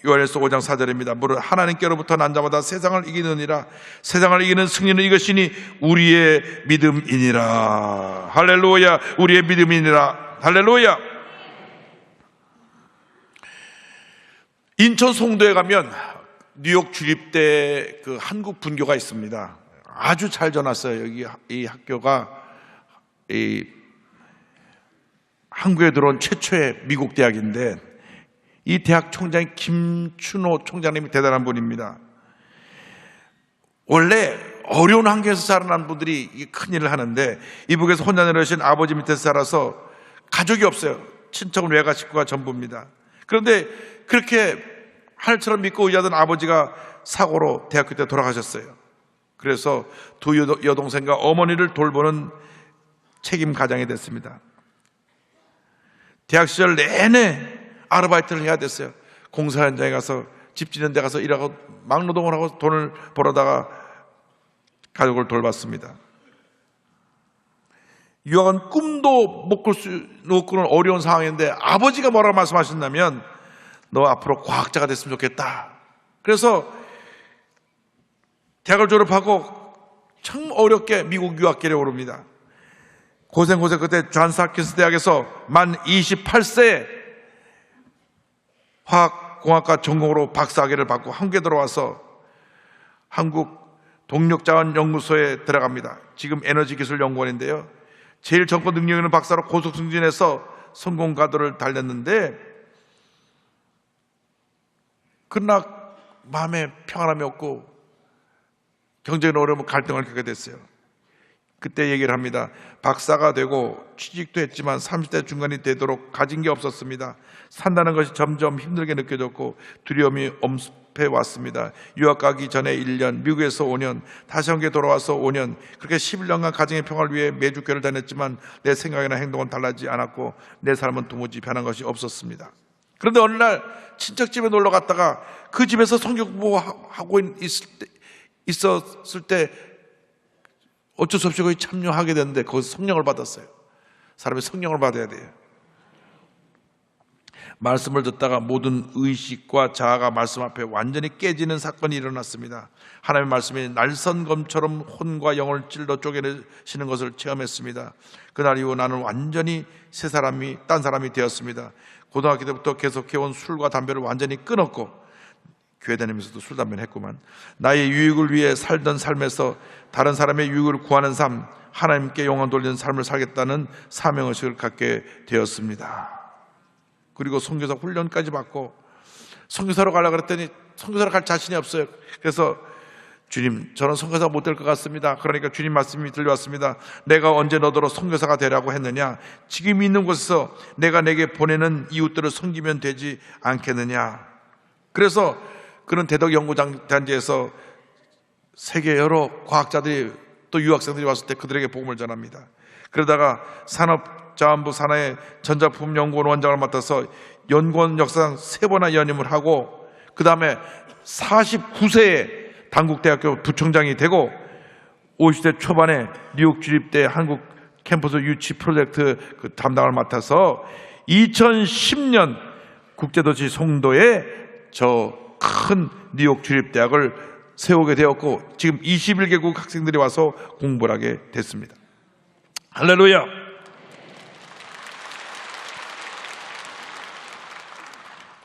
요한일서 5장 4절입니다. 무릇 하나님께로부터 난 자마다 세상을 이기느니라. 세상을 이기는 승리는 이것이니 우리의 믿음이니라. 할렐루야. 우리의 믿음이니라. 할렐루야. 인천 송도에 가면 뉴욕 주립대 그 한국 분교가 있습니다. 아주 잘 전놨어요. 여기 이 학교가 한국에 들어온 최초의 미국 대학인데 이 대학 총장이 김춘호 총장님이 대단한 분입니다. 원래 어려운 환경에서 자라난 분들이 큰일을 하는데 이북에서 혼자 내려오신 아버지 밑에서 살아서 가족이 없어요. 친척은 외가 식구가 전부입니다. 그런데 그렇게 하늘처럼 믿고 의지하던 아버지가 사고로 대학교 때 돌아가셨어요. 그래서 두 여동생과 어머니를 돌보는 책임 가장이 됐습니다. 대학 시절 내내 아르바이트를 해야 됐어요. 공사 현장에 가서 집 짓는 데 가서 일하고 막노동을 하고 돈을 벌어다가 가족을 돌봤습니다. 유학은 꿈도 못 꾸는 어려운 상황인데 아버지가 뭐라고 말씀하셨냐면 너 앞으로 과학자가 됐으면 좋겠다. 그래서 대학을 졸업하고 참 어렵게 미국 유학길에 오릅니다. 고생 그때 존스 홉킨스 대학에서 만 28세에 화학공학과 전공으로 박사학위를 받고 한국에 들어와서 한국 동력자원연구소에 들어갑니다. 지금 에너지기술연구원인데요. 제일 젊고 능력 있는 박사로 고속 승진해서 성공 가도를 달렸는데 그러나 마음에 평안함이 없고 경제적인 어려움을 갈등을 겪게 됐어요. 그때 얘기를 합니다. 박사가 되고 취직도 했지만 30대 중반이 되도록 가진 게 없었습니다. 산다는 것이 점점 힘들게 느껴졌고 두려움이 엄습해 왔습니다. 유학 가기 전에 1년, 미국에서 5년, 다시 한국에 돌아와서 5년, 그렇게 11년간 가정의 평화를 위해 매주 교회를 다녔지만 내 생각이나 행동은 달라지지 않았고 내 삶은 도무지 변한 것이 없었습니다. 그런데 어느 날 친척집에 놀러 갔다가 그 집에서 성경 공부하고 있었을 때 어쩔 수 없이 거기 참여하게 됐는데 거기서 성령을 받았어요. 사람이 성령을 받아야 돼요. 말씀을 듣다가 모든 의식과 자아가 말씀 앞에 완전히 깨지는 사건이 일어났습니다. 하나님의 말씀이 날선검처럼 혼과 영을 찔러 쪼개내시는 것을 체험했습니다. 그날 이후 나는 완전히 딴 사람이 되었습니다. 고등학교 때부터 계속해온 술과 담배를 완전히 끊었고 교회 다니면서도 술, 담배를 했구만. 나의 유익을 위해 살던 삶에서 다른 사람의 유익을 구하는 삶, 하나님께 영광 돌리는 삶을 살겠다는 사명의식을 갖게 되었습니다. 그리고 선교사 훈련까지 받고 선교사로 가려고 그랬더니 선교사로 갈 자신이 없어요. 그래서 주님, 저는 선교사가 못 될 것 같습니다. 그러니까 주님 말씀이 들려왔습니다. 내가 언제 너더러 선교사가 되라고 했느냐? 지금 있는 곳에서 내가 내게 보내는 이웃들을 섬기면 되지 않겠느냐? 그래서 그런 대덕연구단지에서 세계 여러 과학자들이 또 유학생들이 왔을 때 그들에게 복음을 전합니다. 그러다가 산업자원부 산하의 전자품연구원 원장을 맡아서 연구원 역사상 3번이나 연임을 하고 그 다음에 49세에 단국대학교 부총장이 되고 50대 초반에 뉴욕 주립대 한국 캠퍼스 유치 프로젝트 그 담당을 맡아서 2010년 국제도시 송도에 저 큰 뉴욕 주립대학을 세우게 되었고 지금 21개국 학생들이 와서 공부를 하게 됐습니다. 할렐루야.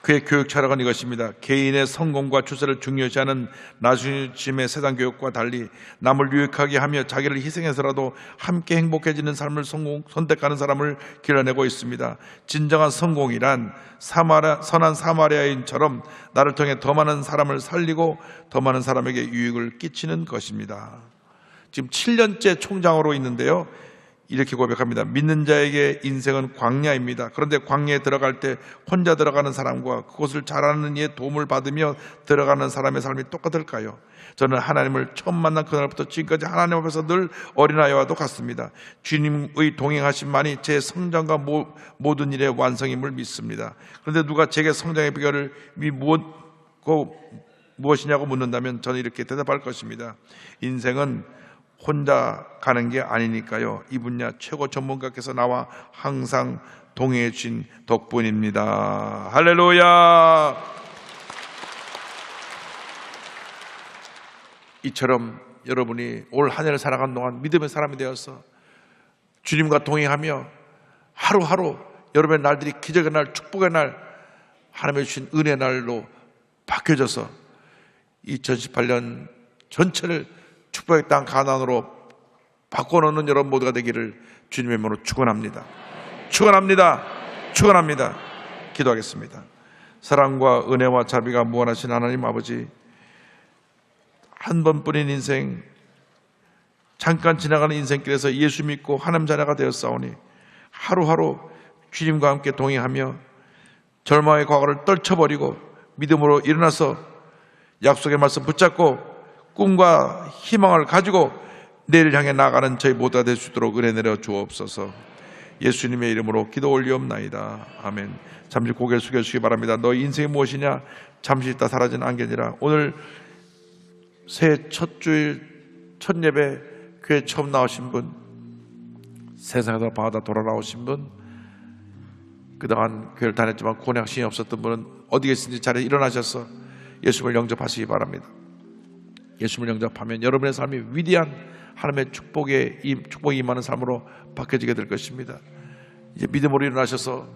그의 교육 철학은 이것입니다. 개인의 성공과 출세를 중요시하는 나중심의 세상 교육과 달리 남을 유익하게 하며 자기를 희생해서라도 함께 행복해지는 삶을 선택하는 사람을 길러내고 있습니다. 진정한 성공이란 선한 사마리아인처럼 나를 통해 더 많은 사람을 살리고 더 많은 사람에게 유익을 끼치는 것입니다. 지금 7년째 총장으로 있는데요, 이렇게 고백합니다. 믿는 자에게 인생은 광야입니다. 그런데 광야에 들어갈 때 혼자 들어가는 사람과 그것을 잘하는 이의 도움을 받으며 들어가는 사람의 삶이 똑같을까요? 저는 하나님을 처음 만난 그날부터 지금까지 하나님 앞에서 늘 어린아이와도 같습니다. 주님의 동행하심만이 제 성장과 모든 일의 완성임을 믿습니다. 그런데 누가 제게 성장의 비결을 무엇이냐고 묻는다면 저는 이렇게 대답할 것입니다. 인생은 혼자 가는 게 아니니까요. 이 분야 최고 전문가께서 나와 항상 동행해 주신 덕분입니다. 할렐루야. 이처럼 여러분이 올 한 해를 살아가는 동안 믿음의 사람이 되어서 주님과 동행하며 하루하루 여러분의 날들이 기적의 날, 축복의 날, 하나님의 주신 은혜의 날로 바뀌어져서 2018년 전체를 축복의 땅 가나안으로 바꿔놓는 여러분 모두가 되기를 주님의 이름으로 축원합니다. 축원합니다. 축원합니다. 기도하겠습니다. 사랑과 은혜와 자비가 무한하신 하나님 아버지, 한 번뿐인 인생, 잠깐 지나가는 인생길에서 예수 믿고 하나님 자녀가 되었사오니 하루하루 주님과 함께 동행하며 절망의 과거를 떨쳐버리고 믿음으로 일어나서 약속의 말씀 붙잡고 꿈과 희망을 가지고 내일을 향해 나아가는 저희 모두가 될 수 있도록 은혜 내려 주옵소서. 예수님의 이름으로 기도 올리옵나이다. 아멘. 잠시 고개를 숙여주시기 바랍니다. 너희 인생이 무엇이냐? 잠시 있다 사라진 안개니라. 오늘 새해 첫 주일 첫 예배 교회 처음 나오신 분, 세상에서 바다 돌아나오신 분, 그동안 교회를 다녔지만 곤약신이 없었던 분은 어디 계신지 자리에 일어나셔서 예수님을 영접하시기 바랍니다. 예수님을 영접하면 여러분의 삶이 위대한 하나님의 축복이 임하는 삶으로 바뀌어지게 될 것입니다. 이제 믿음으로 일어나셔서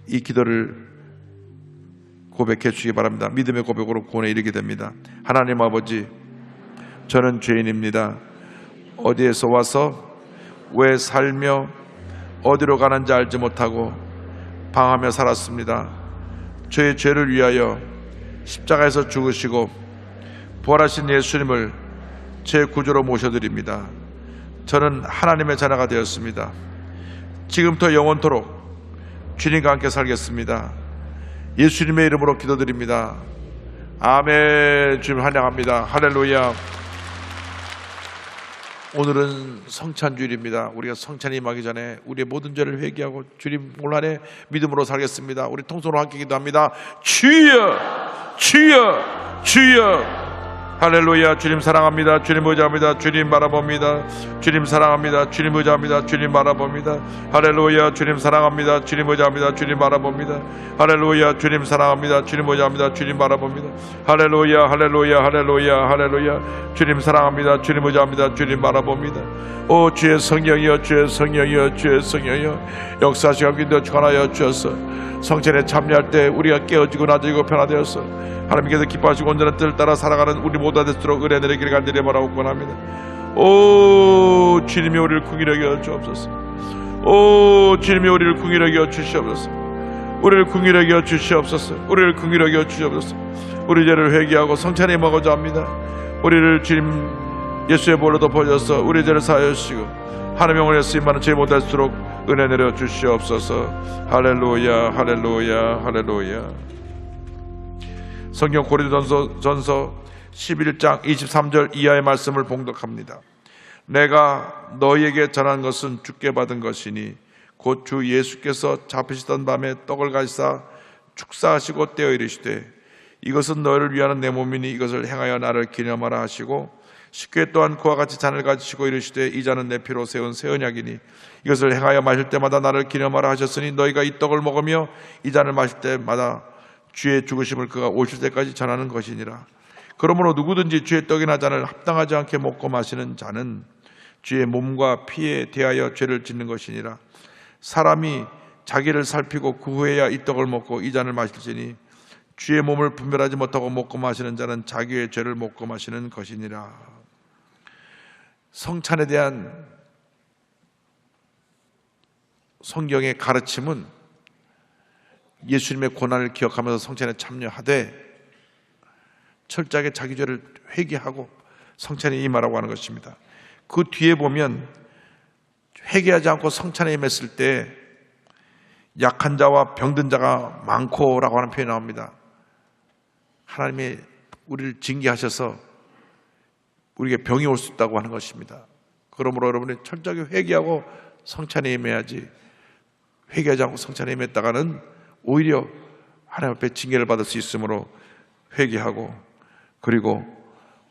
이 기도를 고백해 주시기 바랍니다. 믿음의 고백으로 구원에 이르게 됩니다. 하나님 아버지, 저는 죄인입니다. 어디에서 와서 왜 살며 어디로 가는지 알지 못하고 방황하며 살았습니다. 저의 죄를 위하여 십자가에서 죽으시고 부활하신 예수님을 제 구주로 모셔드립니다. 저는 하나님의 자녀가 되었습니다. 지금부터 영원토록 주님과 함께 살겠습니다. 예수님의 이름으로 기도드립니다. 아멘. 주님 환영합니다. 할렐루야. 오늘은 성찬주일입니다. 우리가 성찬이 임하기 전에 우리의 모든 죄를 회개하고 주님 올 한 해 믿음으로 살겠습니다. 우리 통성으로 함께 기도합니다. 주여, 주여, 주여. 할렐루야. 주님 사랑합니다. 주님 의지합니다. 주님 바라봅니다. 주님 사랑합니다. 주님 의지합니다. 주님 바라봅니다. 할렐루야. 주님 사랑합니다. 주님 의지합니다. 주님 바라봅니다. 할렐루야. 주님 사랑합니다. 주님 의지합니다. 주님 바라봅니다. 할렐루야. 할렐루야. 할렐루야. 할렐루야. 주님 사랑합니다. 주님 의지합니다. 주님 바라봅니다. 오 주의 성령이여, 주의 성령이여, 주의 성령이여, 역사하시고 기도 축원하여 주셔서 성찬에 참여할 때 우리가 깨어지고 낮아지고 변화되어서 하나님께서 기뻐하시고 온전한 뜻을 따라 살아가는 우리 모두가 될수록 은혜 내리기를 간절히 바라고 권합니다. 오 주님이 우리를 긍휼히 여겨 주옵소서. 오 주님이 우리를 긍휼히 여겨 주시옵소서. 우리를 긍휼히 여겨 주시옵소서. 우리를 긍휼히 여겨 주시옵소서. 우리 죄를 회개하고 성찬에 먹어자 합니다. 우리를 주님 예수의 볼로 덮어져서 우리 죄를 사하여 주시고 하나님의 영원에 쓰임받는 죄 못할수록 은혜 내려 주시옵소서. 할렐루야. 할렐루야. 할렐루야. 성경 고린도전서 11장 23절 이하의 말씀을 봉독합니다. 내가 너희에게 전한 것은 주께 받은 것이니 곧 주 예수께서 잡히시던 밤에 떡을 가지사 축사하시고 떼어 이르시되 이것은 너희를 위하는 내 몸이니 이것을 행하여 나를 기념하라 하시고 식후에 또한 그와 같이 잔을 가지시고 이르시되 이 잔은 내 피로 세운 새 언약이니 이것을 행하여 마실 때마다 나를 기념하라 하셨으니 너희가 이 떡을 먹으며 이 잔을 마실 때마다 주의 죽으심을 그가 오실 때까지 전하는 것이니라. 그러므로 누구든지 주의 떡이나 잔을 합당하지 않게 먹고 마시는 자는 주의 몸과 피에 대하여 죄를 짓는 것이니라. 사람이 자기를 살피고 그 후에야 이 떡을 먹고 이 잔을 마실지니 주의 몸을 분별하지 못하고 먹고 마시는 자는 자기의 죄를 먹고 마시는 것이니라. 성찬에 대한 성경의 가르침은 예수님의 고난을 기억하면서 성찬에 참여하되 철저하게 자기 죄를 회개하고 성찬에 임하라고 하는 것입니다. 그 뒤에 보면 회개하지 않고 성찬에 임했을 때 약한 자와 병든 자가 많고라고 하는 표현이 나옵니다. 하나님이 우리를 징계하셔서 우리에게 병이 올 수 있다고 하는 것입니다. 그러므로 여러분이 철저하게 회개하고 성찬에 임해야지, 회개하지 않고 성찬에 임했다가는 오히려 하나님 앞에 징계를 받을 수 있으므로 회개하고 그리고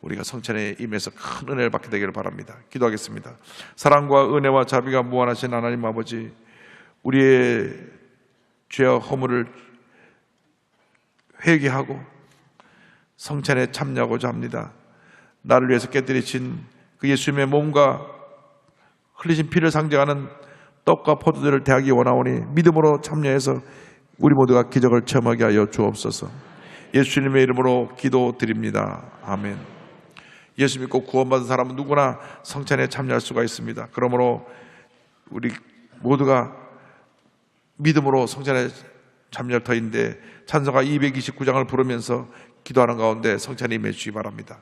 우리가 성찬에 임해서 큰 은혜를 받게 되기를 바랍니다. 기도하겠습니다. 사랑과 은혜와 자비가 무한하신 하나님 아버지, 우리의 죄와 허물을 회개하고 성찬에 참여하고자 합니다. 나를 위해서 깨뜨리신 그 예수님의 몸과 흘리신 피를 상징하는 떡과 포도주를 대하기 원하오니 믿음으로 참여해서 우리 모두가 기적을 체험하게 하여 주옵소서. 예수님의 이름으로 기도드립니다. 아멘. 예수 믿고 구원받은 사람은 누구나 성찬에 참여할 수가 있습니다. 그러므로 우리 모두가 믿음으로 성찬에 참여할 터인데 찬송가 229장을 부르면서 기도하는 가운데 성찬에 임해 주시기 바랍니다.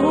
거룩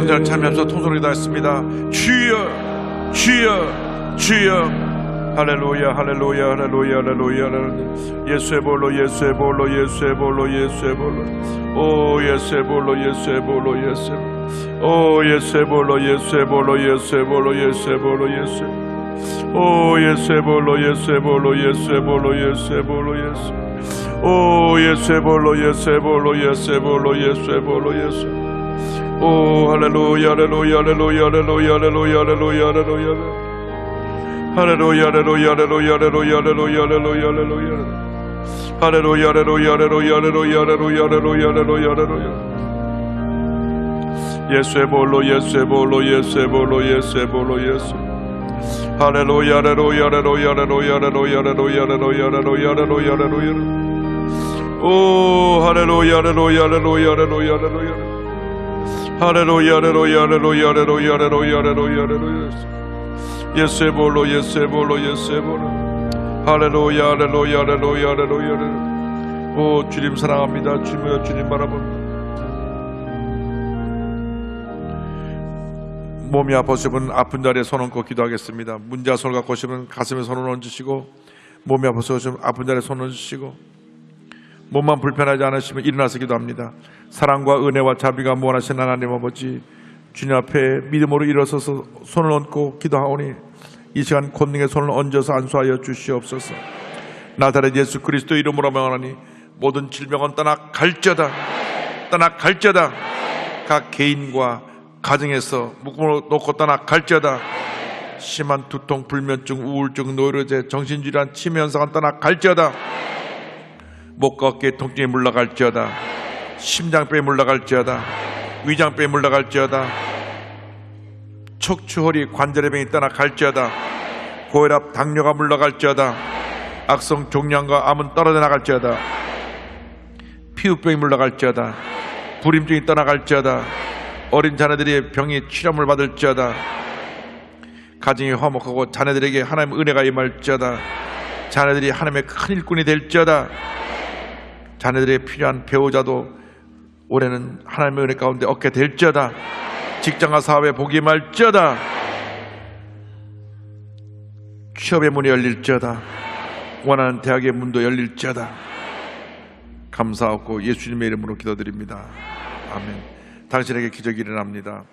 성전을 참여하면서 통성으로 기도했습니다. 주여 주여 주여. 할렐루야 할렐루야 할렐루야 할렐루야. 예수의 볼로 예수의 볼로 예수의 볼로 예수의 볼로. 오 예수의 볼로 예수의 볼로 예수의 볼로. 오 예수의 볼로 예수의 볼로 예수의 볼로 예수의 볼로 예수. 오 예수의 볼로 예수의 볼로 예수의 볼로 예수의 볼로 예수. 오 예수의 볼로 예수의 볼로 예수의 볼로 예수의 볼로 예수. 오 할렐루야 할렐루야 할렐루야 할렐루야 할렐루야 할렐루야 할렐루야. 할렐루야 할렐루야 할렐루야 할렐루야 할렐루야 할렐루야 할렐루야 할렐루야 할렐루야 할렐루야 할렐루야 할렐루야. 예수의 볼로 예수의 볼로 예수의 볼로 예수의 볼로 예수. 할렐루야 할렐루야 할렐루야 할렐루야 할렐루야 할렐루야 할렐루야 할렐루야 할렐루야. 오 할렐루야 할렐루야 할렐루야 할렐루야 할렐루야 할렐루야 할렐루야 할렐루야 할렐루야 할렐루야 할렐루야 할렐루야. 예수의 볼로 예수의 볼로 예수의 볼로. 할렐루야 할렐루야 할렐루야 할렐루야. 오 주님 사랑합니다. 주님이여 주님 바라봅니다. 몸이 아프시면 아픈 자리에 손 얹고 기도하겠습니다. 문자 손을 갖고 오시면 가슴에 손을 얹으시고, 몸이 아프시면 아픈 자리에 손을 얹으시고, 몸만 불편하지 않으시면 일어나서 기도합니다. 사랑과 은혜와 자비가 무한하신 하나님 아버지, 주님 앞에 믿음으로 일어서서 손을 얹고 기도하오니 이 시간 권능의 손을 얹어서 안수하여 주시옵소서. 나사렛 예수 그리스도 이름으로 명하노니 모든 질병은 떠나갈지어다. 떠나갈지어다. 각 개인과 가정에서 묶음으로 놓고 떠나갈지어다. 심한 두통, 불면증, 우울증, 노이로제, 정신질환, 치매 현상은 떠나갈지어다. 목과 어깨 통증이 물러갈지어다. 심장병이 물러갈지어다. 위장병이 물러갈지어다. 척추, 허리, 관절의 병이 떠나갈지어다. 고혈압, 당뇨가 물러갈지어다. 악성 종양과 암은 떨어져 나갈지어다. 피부병이 물러갈지어다. 불임증이 떠나갈지어다. 어린 자녀들의 병이 치료를 받을지어다. 가정이 화목하고 자녀들에게 하나님의 은혜가 임할지어다. 자녀들이 하나님의 큰 일꾼이 될지어다. 자녀들에게 필요한 배우자도 올해는 하나님의 은혜 가운데 얻게 될지어다. 직장과 사업에 복이 임할지어다. 취업의 문이 열릴지어다. 원하는 대학의 문도 열릴지어다. 감사하고 예수님의 이름으로 기도드립니다. 아멘. 당신에게 기적이 일어납니다.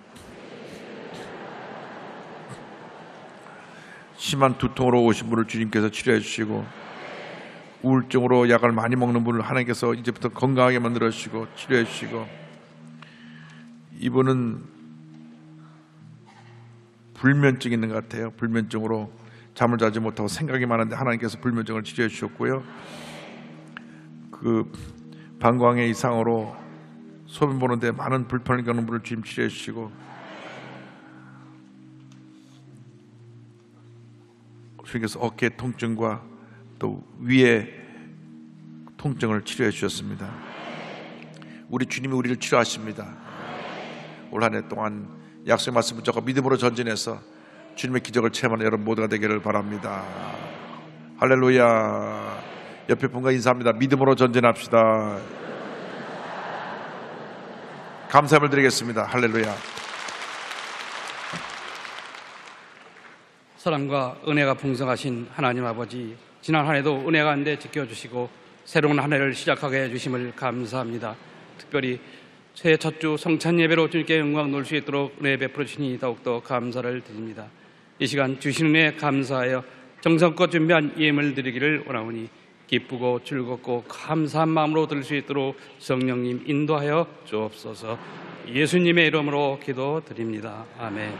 심한 두통으로 오신 분을 주님께서 치료해 주시고, 우울증으로 약을 많이 먹는 분을 하나님께서 이제부터 건강하게 만들어 주시고 치료해 주시고, 이분은 불면증이 있는 것 같아요. 불면증으로 잠을 자지 못하고 생각이 많은데 하나님께서 불면증을 치료해 주셨고요. 그 방광의 이상으로 소변 보는데 많은 불편을 겪는 분을 주님 치료해 주시고, 주님께서 어깨 통증과 또 위에 통증을 치료해 주셨습니다. 우리 주님이 우리를 치료하십니다. 올 한 해 동안 약속의 말씀 붙잡고 믿음으로 전진해서 주님의 기적을 체험하는 여러분 모두가 되기를 바랍니다. 할렐루야. 옆에 분과 인사합니다. 믿음으로 전진합시다. 감사함을 드리겠습니다. 할렐루야. 사랑과 은혜가 풍성하신 하나님 아버지, 지난 한 해도 은혜 가운데 지켜주시고 새로운 한 해를 시작하게 해주심을 감사합니다. 특별히 새해 첫 주 성찬 예배로 주님께 영광 돌릴 수 있도록 은혜 베풀어 주시니 더욱더 감사를 드립니다. 이 시간 주신 은혜에 감사하여 정성껏 준비한 예물 드리기를 원하오니 기쁘고 즐겁고 감사한 마음으로 드릴 수 있도록 성령님 인도하여 주옵소서. 예수님의 이름으로 기도드립니다. 아멘.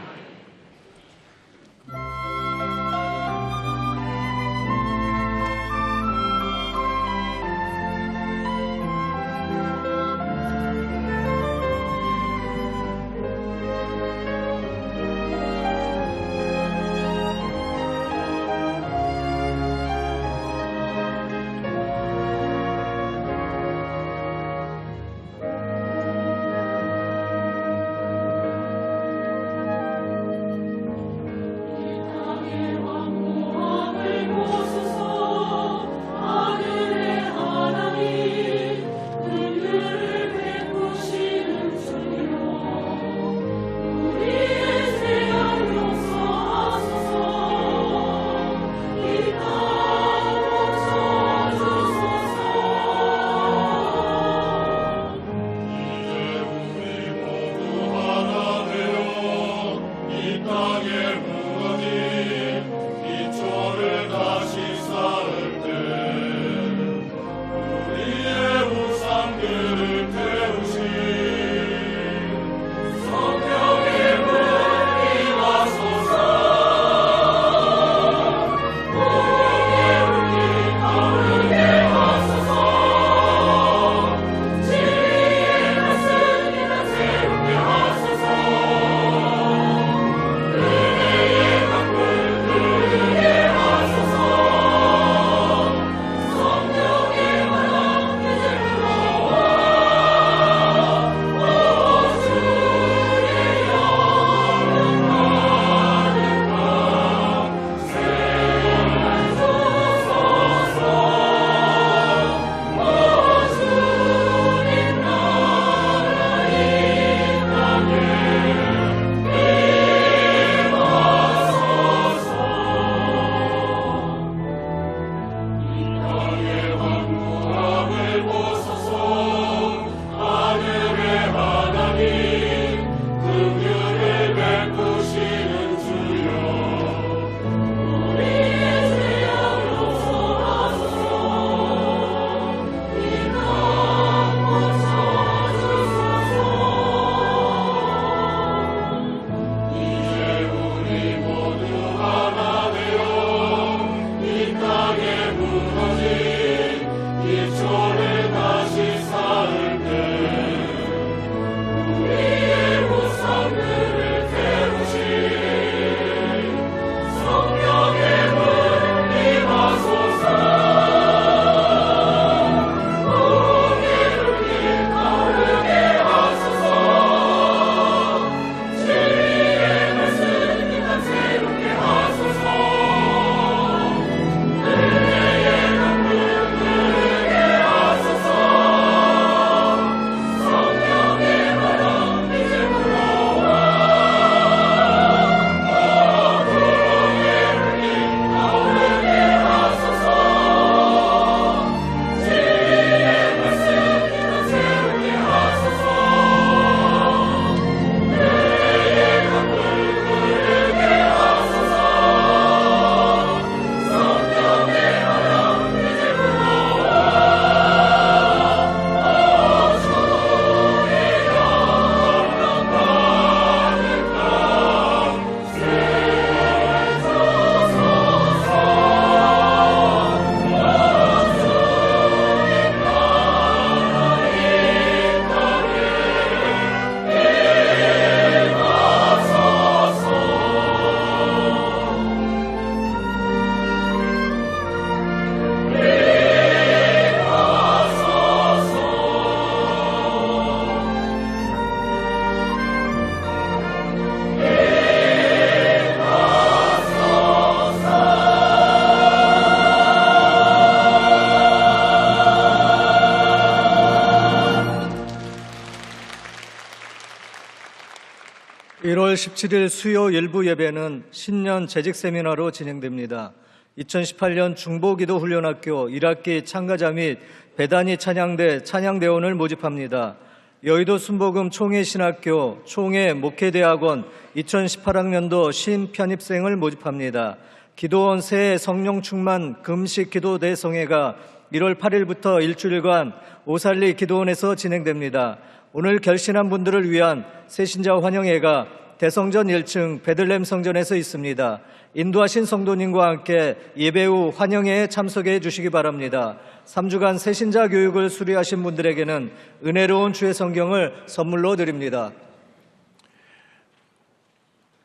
1월 17일 수요 일부 예배는 신년 재직 세미나로 진행됩니다. 2018년 중보기도훈련학교 1학기 참가자 및 배단위 찬양대 찬양대원을 모집합니다. 여의도 순복음 총회신학교 총회 목회대학원 2018학년도 신편입생을 모집합니다. 기도원 새해 성령 충만 금식 기도 대성회가 1월 8일부터 일주일간 오살리 기도원에서 진행됩니다. 오늘 결신한 분들을 위한 새신자 환영회가 대성전 1층 베들렘 성전에서 있습니다. 인도하신 성도님과 함께 예배 후 환영회에 참석해 주시기 바랍니다. 3주간 새신자 교육을 수료하신 분들에게는 은혜로운 주의 성경을 선물로 드립니다.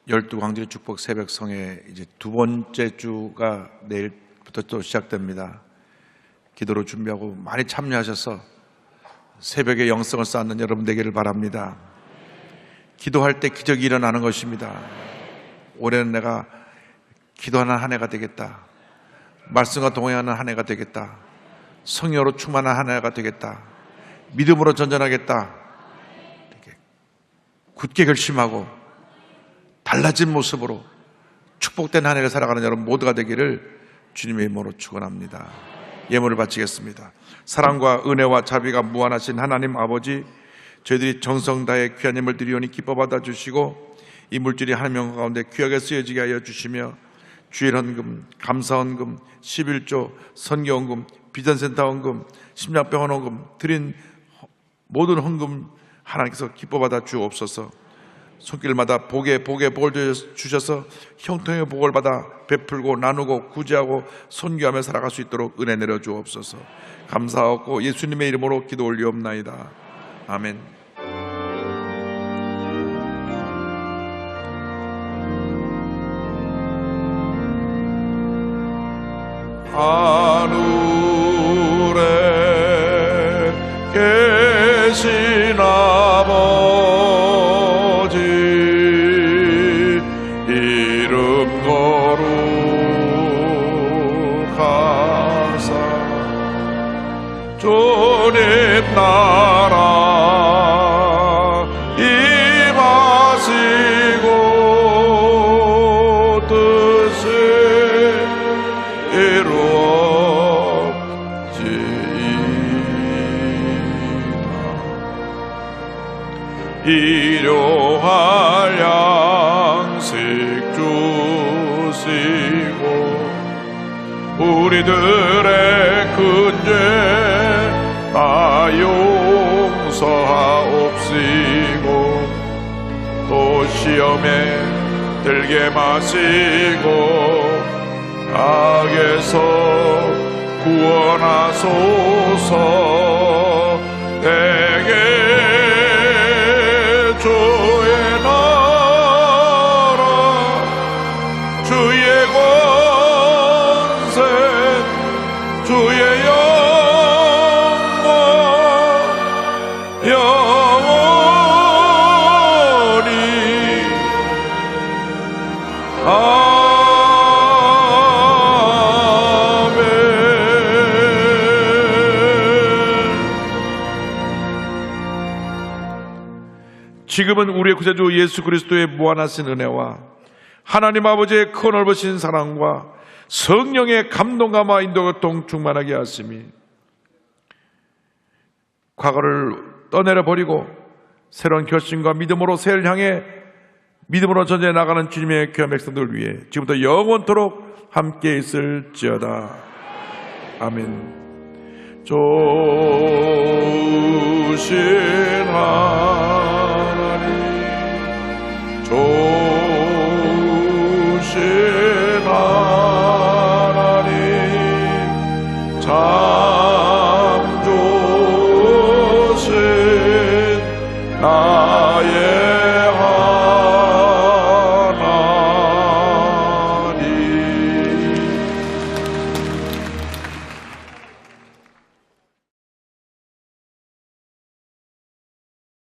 12광주의 축복 새벽성회 이제 두 번째 주가 내일부터 또 시작됩니다. 기도로 준비하고 많이 참여하셔서 새벽에 영성을 쌓는 여러분 되기를 바랍니다. 기도할 때 기적이 일어나는 것입니다. 올해는 내가 기도하는 한 해가 되겠다. 말씀과 동행하는 한 해가 되겠다. 성령으로 충만한 한 해가 되겠다. 믿음으로 전전하겠다. 이렇게 굳게 결심하고 달라진 모습으로 축복된 한 해를 살아가는 여러분 모두가 되기를 주님의 이름으로 축원합니다. 예물을 바치겠습니다. 사랑과 은혜와 자비가 무한하신 하나님 아버지, 저희들이 정성 다해 귀한 예물 드리오니 기뻐 받아주시고 이 물질이 하나님 가운데 귀하게 쓰여지게 하여 주시며 주일 헌금, 감사 헌금, 11조, 선교 헌금, 비전센터 헌금, 심장병원 헌금 드린 모든 헌금 하나님께서 기뻐 받아 주옵소서. 손길마다 복에 복을 주셔서 형통의 복을 받아 베풀고 나누고 구제하고 선교하며 살아갈 수 있도록 은혜 내려 주옵소서. 감사하고 예수님의 이름으로 기도 올리옵나이다. 아멘. 하늘에 계신 아버지 이름 거룩하사 주님 나라 임하시고 뜻이 이루어지이다. 일용할 양식 주시고 우리들의 큰 죄 다 용서하옵시고 또 시험에 들게 마시고 악에서 구원하소서. 대개 주의 나라 주의 권세 주의 영광 영원히 지금은 우리의 구세주 예수 그리스도의 무한하신 은혜와 하나님 아버지의 큰 넓으신 사랑과 성령의 감동감화 인도교통 충만하게 하심이 과거를 떠내려 버리고 새로운 결심과 믿음으로 새해를 향해 믿음으로 전진해 나가는 주님의 귀한 백성들을 위해 지금부터 영원토록 함께 있을지어다. 아멘. 좋으신 하나님